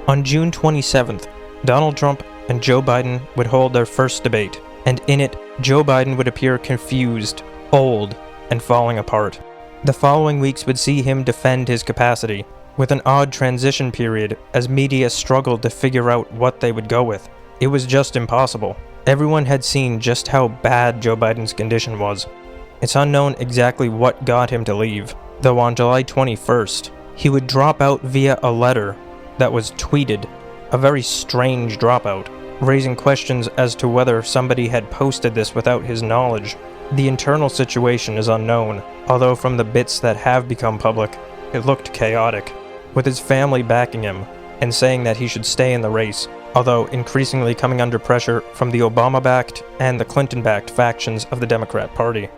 On June 27th, Donald Trump and Joe Biden would hold their first debate, and in it, Joe Biden would appear confused, old, and falling apart. The following weeks would see him defend his capacity, with an odd transition period as media struggled to figure out what they would go with. It was just impossible. Everyone had seen just how bad Joe Biden's condition was. It's unknown exactly what got him to leave, though on July 21st, he would drop out via a letter that was tweeted, a very strange dropout, raising questions as to whether somebody had posted this without his knowledge. The internal situation is unknown, although from the bits that have become public, it looked chaotic, with his family backing him and saying that he should stay in the race, although increasingly coming under pressure from the Obama-backed and the Clinton-backed factions of the Democrat Party.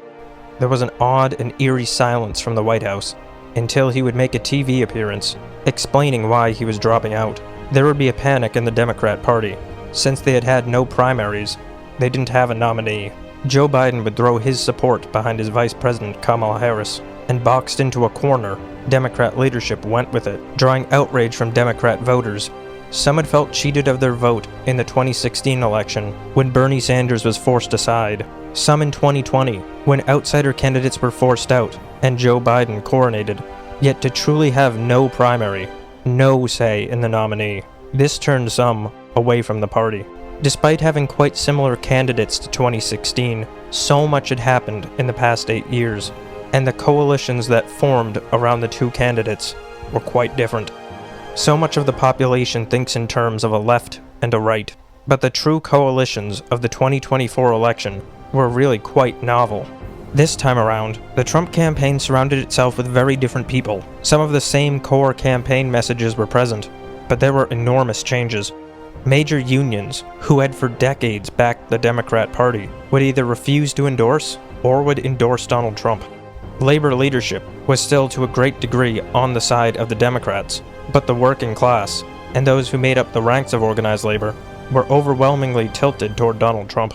There was an odd and eerie silence from the White House, until he would make a TV appearance, explaining why he was dropping out. There would be a panic in the Democrat Party. Since they had had no primaries, they didn't have a nominee. Joe Biden would throw his support behind his Vice President Kamala Harris, and boxed into a corner, Democrat leadership went with it, drawing outrage from Democrat voters. Some had felt cheated of their vote in the 2016 election, when Bernie Sanders was forced aside. Some in 2020, when outsider candidates were forced out, and Joe Biden coronated. Yet to truly have no primary, no say in the nominee, this turned some away from the party. Despite having quite similar candidates to 2016, so much had happened in the past 8 years, and the coalitions that formed around the two candidates were quite different. So much of the population thinks in terms of a left and a right, but the true coalitions of the 2024 election were really quite novel. This time around, the Trump campaign surrounded itself with very different people. Some of the same core campaign messages were present, but there were enormous changes. Major unions, who had for decades backed the Democrat Party, would either refuse to endorse or would endorse Donald Trump. Labor leadership was still to a great degree on the side of the Democrats, but the working class, and those who made up the ranks of organized labor, were overwhelmingly tilted toward Donald Trump.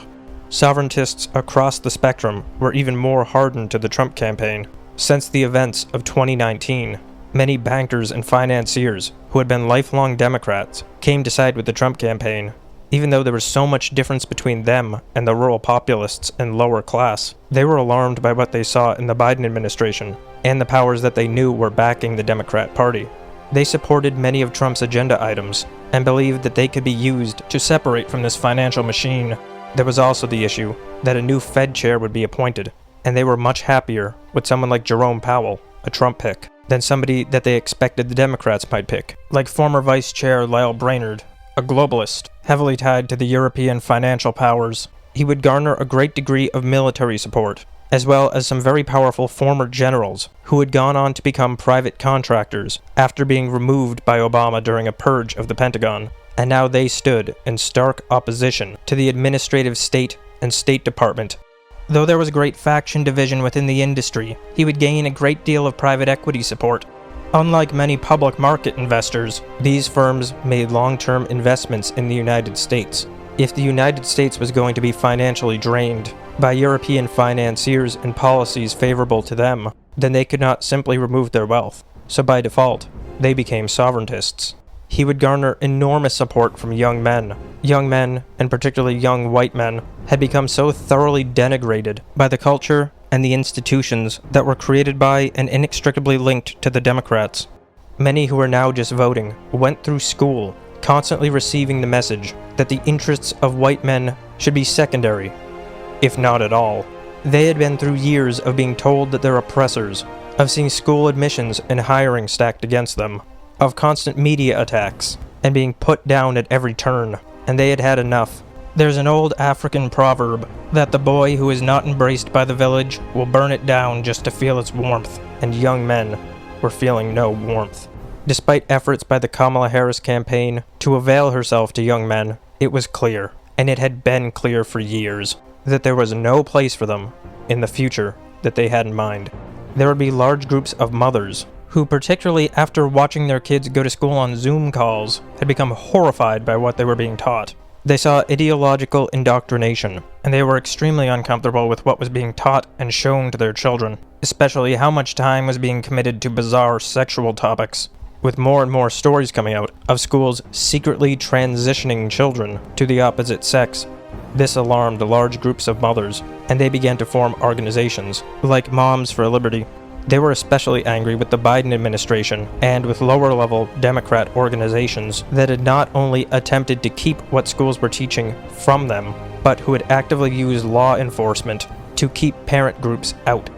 Sovereigntists across the spectrum were even more hardened to the Trump campaign. Since the events of 2019, many bankers and financiers who had been lifelong Democrats came to side with the Trump campaign. Even though there was so much difference between them and the rural populists and lower class, they were alarmed by what they saw in the Biden administration and the powers that they knew were backing the Democrat Party. They supported many of Trump's agenda items and believed that they could be used to separate from this financial machine. There was also the issue that a new Fed chair would be appointed, and they were much happier with someone like Jerome Powell, a Trump pick, than somebody that they expected the Democrats might pick, like former Vice Chair Lyle Brainerd, a globalist, heavily tied to the European financial powers. He would garner a great degree of military support, as well as some very powerful former generals who had gone on to become private contractors after being removed by Obama during a purge of the Pentagon, and now they stood in stark opposition to the administrative state and State Department. Though there was great faction division within the industry, he would gain a great deal of private equity support. Unlike many public market investors, these firms made long-term investments in the United States. If the United States was going to be financially drained by European financiers and policies favorable to them, then they could not simply remove their wealth. So by default, they became sovereigntists. He would garner enormous support from young men. Young men, and particularly young white men, had become so thoroughly denigrated by the culture and the institutions that were created by and inextricably linked to the Democrats. Many who were now just voting went through school, constantly receiving the message that the interests of white men should be secondary, if not at all. They had been through years of being told that they're oppressors, of seeing school admissions and hiring stacked against them, of constant media attacks, and being put down at every turn, and they had had enough. There's an old African proverb that the boy who is not embraced by the village will burn it down just to feel its warmth, and young men were feeling no warmth. Despite efforts by the Kamala Harris campaign to avail herself to young men, it was clear, and it had been clear for years, that there was no place for them in the future that they had in mind. There would be large groups of mothers who, particularly after watching their kids go to school on Zoom calls, had become horrified by what they were being taught. They saw ideological indoctrination, and they were extremely uncomfortable with what was being taught and shown to their children, especially how much time was being committed to bizarre sexual topics, with more and more stories coming out of schools secretly transitioning children to the opposite sex. This alarmed large groups of mothers, and they began to form organizations, like Moms for Liberty. They were especially angry with the Biden administration and with lower-level Democrat organizations that had not only attempted to keep what schools were teaching from them, but who had actively used law enforcement to keep parent groups out.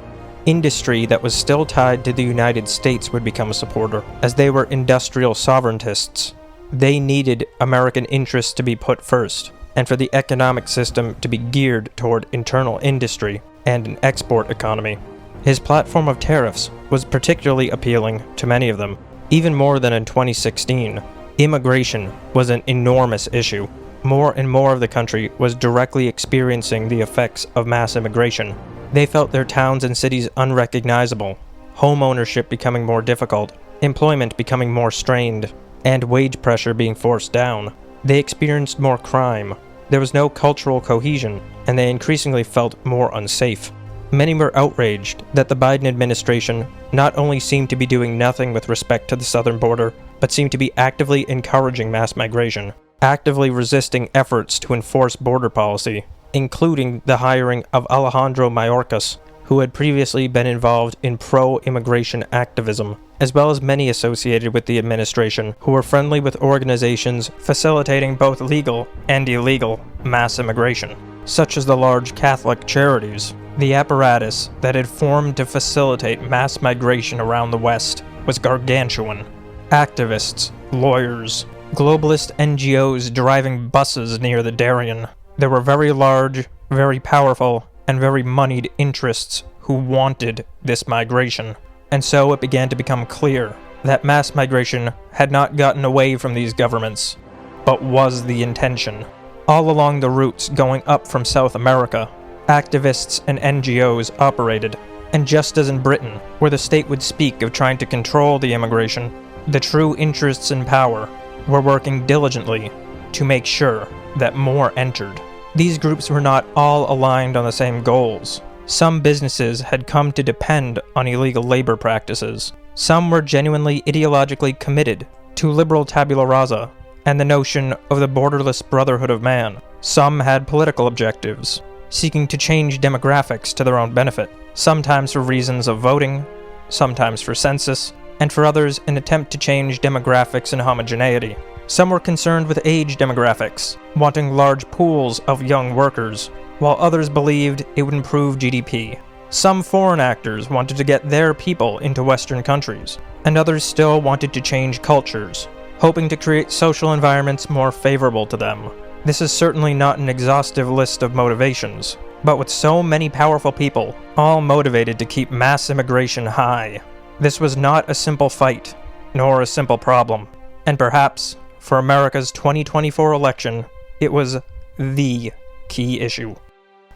Industry that was still tied to the United States would become a supporter, as they were industrial sovereigntists. They needed American interests to be put first, and for the economic system to be geared toward internal industry and an export economy. His platform of tariffs was particularly appealing to many of them, even more than in 2016. Immigration was an enormous issue. More and more of the country was directly experiencing the effects of mass immigration. They felt their towns and cities unrecognizable, home ownership becoming more difficult, employment becoming more strained, and wage pressure being forced down. They experienced more crime. There was no cultural cohesion, and they increasingly felt more unsafe. Many were outraged that the Biden administration not only seemed to be doing nothing with respect to the southern border, but seemed to be actively encouraging mass migration, actively resisting efforts to enforce border policy, including the hiring of Alejandro Mayorkas, who had previously been involved in pro-immigration activism, as well as many associated with the administration who were friendly with organizations facilitating both legal and illegal mass immigration, such as the large Catholic charities. The apparatus that had formed to facilitate mass migration around the West was gargantuan. Activists, lawyers, globalist NGOs driving buses near the Darien. There were very large, very powerful, and very moneyed interests who wanted this migration. And so it began to become clear that mass migration had not gotten away from these governments, but was the intention. All along the routes going up from South America, activists and NGOs operated, and just as in Britain, where the state would speak of trying to control the immigration, the true interests in power were working diligently to make sure that more entered. These groups were not all aligned on the same goals. Some businesses had come to depend on illegal labor practices. Some were genuinely ideologically committed to liberal tabula rasa and the notion of the borderless brotherhood of man. Some had political objectives, seeking to change demographics to their own benefit, sometimes for reasons of voting, sometimes for census, and for others an attempt to change demographics and homogeneity. Some were concerned with age demographics, wanting large pools of young workers, while others believed it would improve GDP. Some foreign actors wanted to get their people into Western countries, and others still wanted to change cultures, hoping to create social environments more favorable to them. This is certainly not an exhaustive list of motivations, but with so many powerful people, all motivated to keep mass immigration high, this was not a simple fight, nor a simple problem, and perhaps, for America's 2024 election, it was the key issue.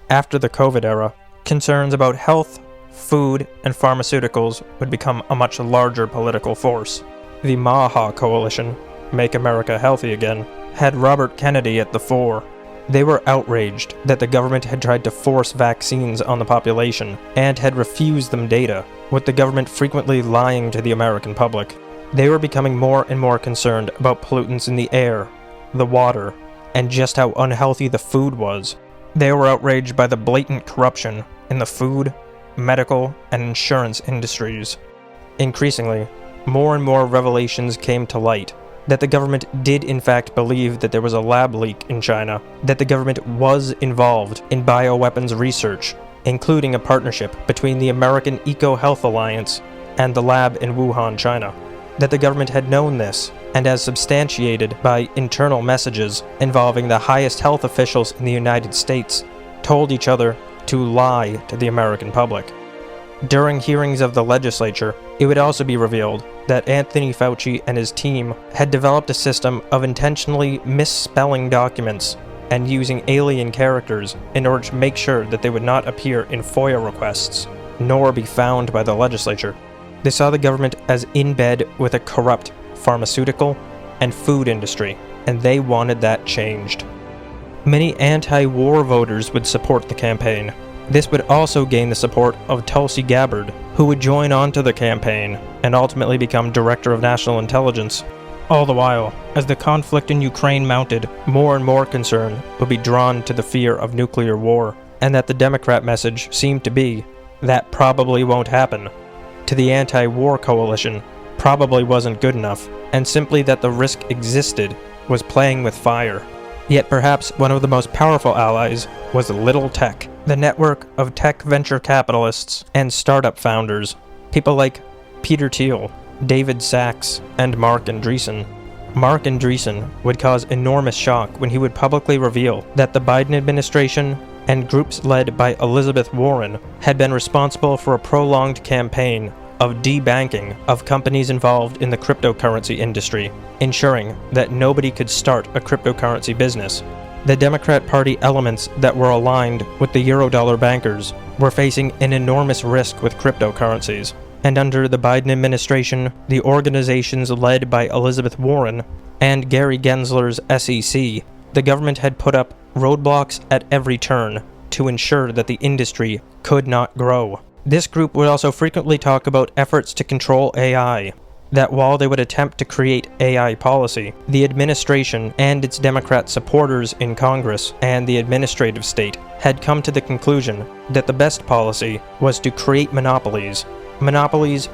After the COVID era, concerns about health, food, and pharmaceuticals would become a much larger political force. The MAHA coalition, Make America Healthy Again, had Robert Kennedy at the fore. They were outraged that the government had tried to force vaccines on the population and had refused them data, with the government frequently lying to the American public. They were becoming more and more concerned about pollutants in the air, the water, and just how unhealthy the food was. They were outraged by the blatant corruption in the food, medical, and insurance industries. Increasingly, more and more revelations came to light that the government did in fact believe that there was a lab leak in China, that the government was involved in bioweapons research, including a partnership between the American Eco-Health Alliance and the lab in Wuhan, China, that the government had known this, and as substantiated by internal messages involving the highest health officials in the United States, told each other to lie to the American public. During hearings of the legislature, it would also be revealed that Anthony Fauci and his team had developed a system of intentionally misspelling documents and using alien characters in order to make sure that they would not appear in FOIA requests, nor be found by the legislature. They saw the government as in bed with a corrupt pharmaceutical and food industry, and they wanted that changed. Many anti-war voters would support the campaign. This would also gain the support of Tulsi Gabbard, who would join on to the campaign and ultimately become Director of National Intelligence. All the while, as the conflict in Ukraine mounted, more and more concern would be drawn to the fear of nuclear war, and that the Democrat message seemed to be, that probably won't happen. To the anti-war coalition, probably wasn't good enough, and simply that the risk existed was playing with fire. Yet perhaps one of the most powerful allies was Little Tech, the network of tech venture capitalists and startup founders, people like Peter Thiel, David Sachs, and Marc Andreessen. Marc Andreessen would cause enormous shock when he would publicly reveal that the Biden administration and groups led by Elizabeth Warren had been responsible for a prolonged campaign of debanking of companies involved in the cryptocurrency industry, ensuring that nobody could start a cryptocurrency business. The Democrat Party elements that were aligned with the Eurodollar bankers were facing an enormous risk with cryptocurrencies, and under the Biden administration, the organizations led by Elizabeth Warren and Gary Gensler's SEC, the government had put up roadblocks at every turn to ensure that the industry could not grow. This group would also frequently talk about efforts to control AI, that while they would attempt to create AI policy, the administration and its Democrat supporters in Congress and the administrative state had come to the conclusion that the best policy was to create monopolies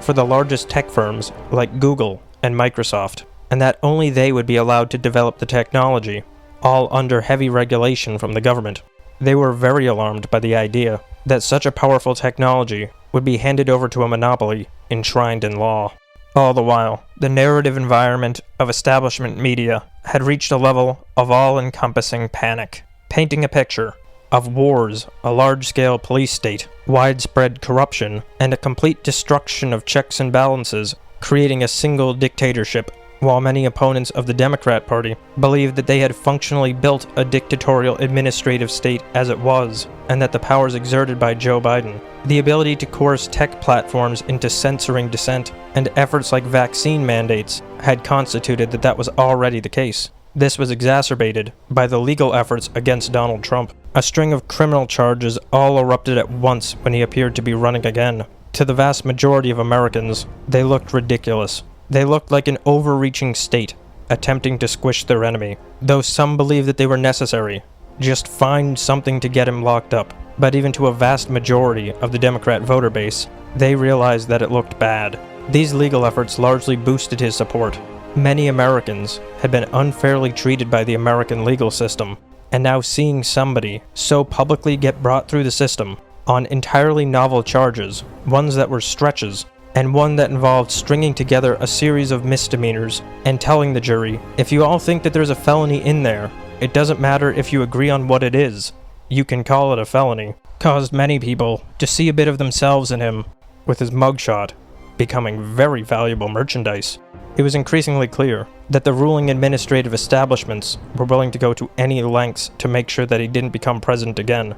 for the largest tech firms like Google and Microsoft, and that only they would be allowed to develop the technology, all under heavy regulation from the government. They were very alarmed by the idea that such a powerful technology would be handed over to a monopoly enshrined in law. All the while, the narrative environment of establishment media had reached a level of all-encompassing panic, painting a picture of wars, a large-scale police state, widespread corruption, and a complete destruction of checks and balances, creating a single dictatorship, while many opponents of the Democrat Party believed that they had functionally built a dictatorial administrative state as it was, and that the powers exerted by Joe Biden, the ability to coerce tech platforms into censoring dissent, and efforts like vaccine mandates had constituted that was already the case. This was exacerbated by the legal efforts against Donald Trump. A string of criminal charges all erupted at once when he appeared to be running again. To the vast majority of Americans, they looked ridiculous. They looked like an overreaching state attempting to squish their enemy, though some believed that they were necessary. Just find something to get him locked up. But even to a vast majority of the Democrat voter base, they realized that it looked bad. These legal efforts largely boosted his support. Many Americans had been unfairly treated by the American legal system, and now seeing somebody so publicly get brought through the system on entirely novel charges, ones that were stretches, and one that involved stringing together a series of misdemeanors and telling the jury, if you all think that there's a felony in there, it doesn't matter if you agree on what it is, you can call it a felony, caused many people to see a bit of themselves in him, with his mugshot becoming very valuable merchandise. It was increasingly clear that the ruling administrative establishments were willing to go to any lengths to make sure that he didn't become president again.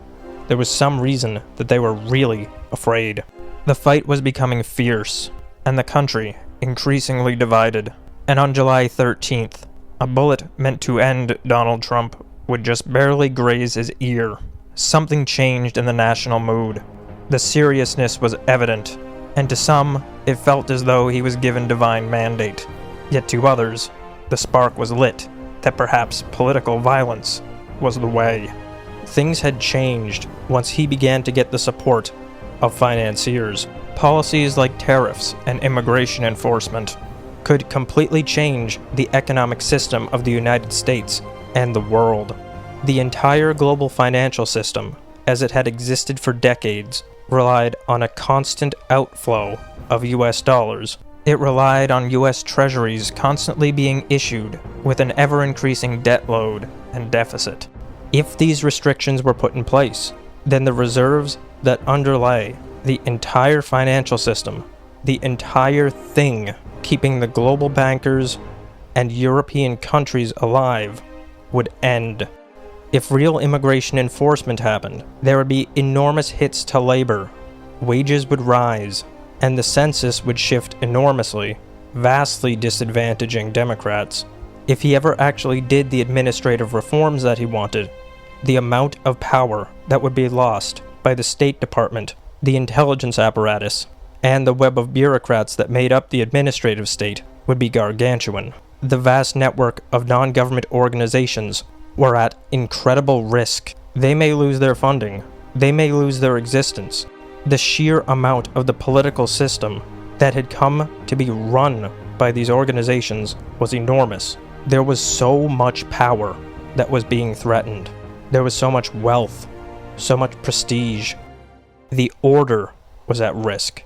There was some reason that they were really afraid. The fight was becoming fierce, and the country increasingly divided. And on July 13th, a bullet meant to end Donald Trump would just barely graze his ear. Something changed in the national mood. The seriousness was evident, and to some, it felt as though he was given divine mandate. Yet to others, the spark was lit, that perhaps political violence was the way. Things had changed once he began to get the support of financiers. Policies like tariffs and immigration enforcement could completely change the economic system of the United States and the world. The entire global financial system, as it had existed for decades, relied on a constant outflow of US dollars. It relied on US treasuries constantly being issued with an ever-increasing debt load and deficit. If these restrictions were put in place, then the reserves that underlay the entire financial system, the entire thing keeping the global bankers and European countries alive, would end. If real immigration enforcement happened, there would be enormous hits to labor, wages would rise, and the census would shift enormously, vastly disadvantaging Democrats. If he ever actually did the administrative reforms that he wanted, the amount of power that would be lost by the State Department, the intelligence apparatus, and the web of bureaucrats that made up the administrative state would be gargantuan. The vast network of non-government organizations were at incredible risk. They may lose their funding. They may lose their existence. The sheer amount of the political system that had come to be run by these organizations was enormous. There was so much power that was being threatened. There was so much wealth, so much prestige. The order was at risk.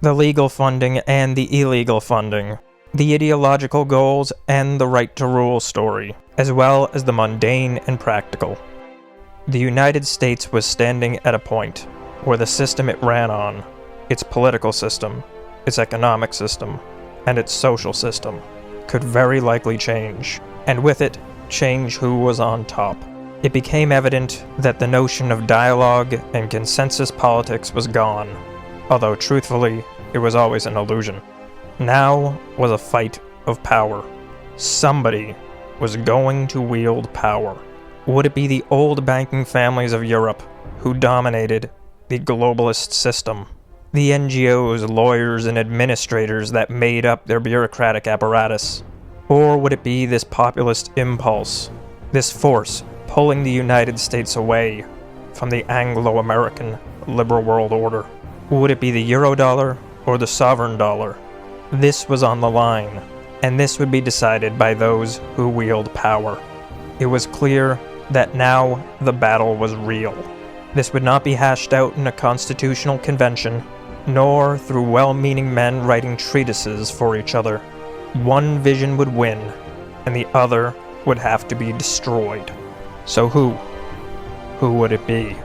The legal funding and the illegal funding, the ideological goals and the right to rule story, as well as the mundane and practical. The United States was standing at a point where the system it ran on, its political system, its economic system, and its social system, could very likely change, and with it, change who was on top. It became evident that the notion of dialogue and consensus politics was gone, although truthfully, it was always an illusion. Now was a fight of power. Somebody was going to wield power. Would it be the old banking families of Europe who dominated the globalist system? The NGOs, lawyers, and administrators that made up their bureaucratic apparatus? Or would it be this populist impulse, this force pulling the United States away from the Anglo-American liberal world order? Would it be the Eurodollar or the sovereign dollar? This was on the line, and this would be decided by those who wield power. It was clear that now the battle was real. This would not be hashed out in a constitutional convention, nor through well-meaning men writing treatises for each other. One vision would win, and the other would have to be destroyed. So who would it be?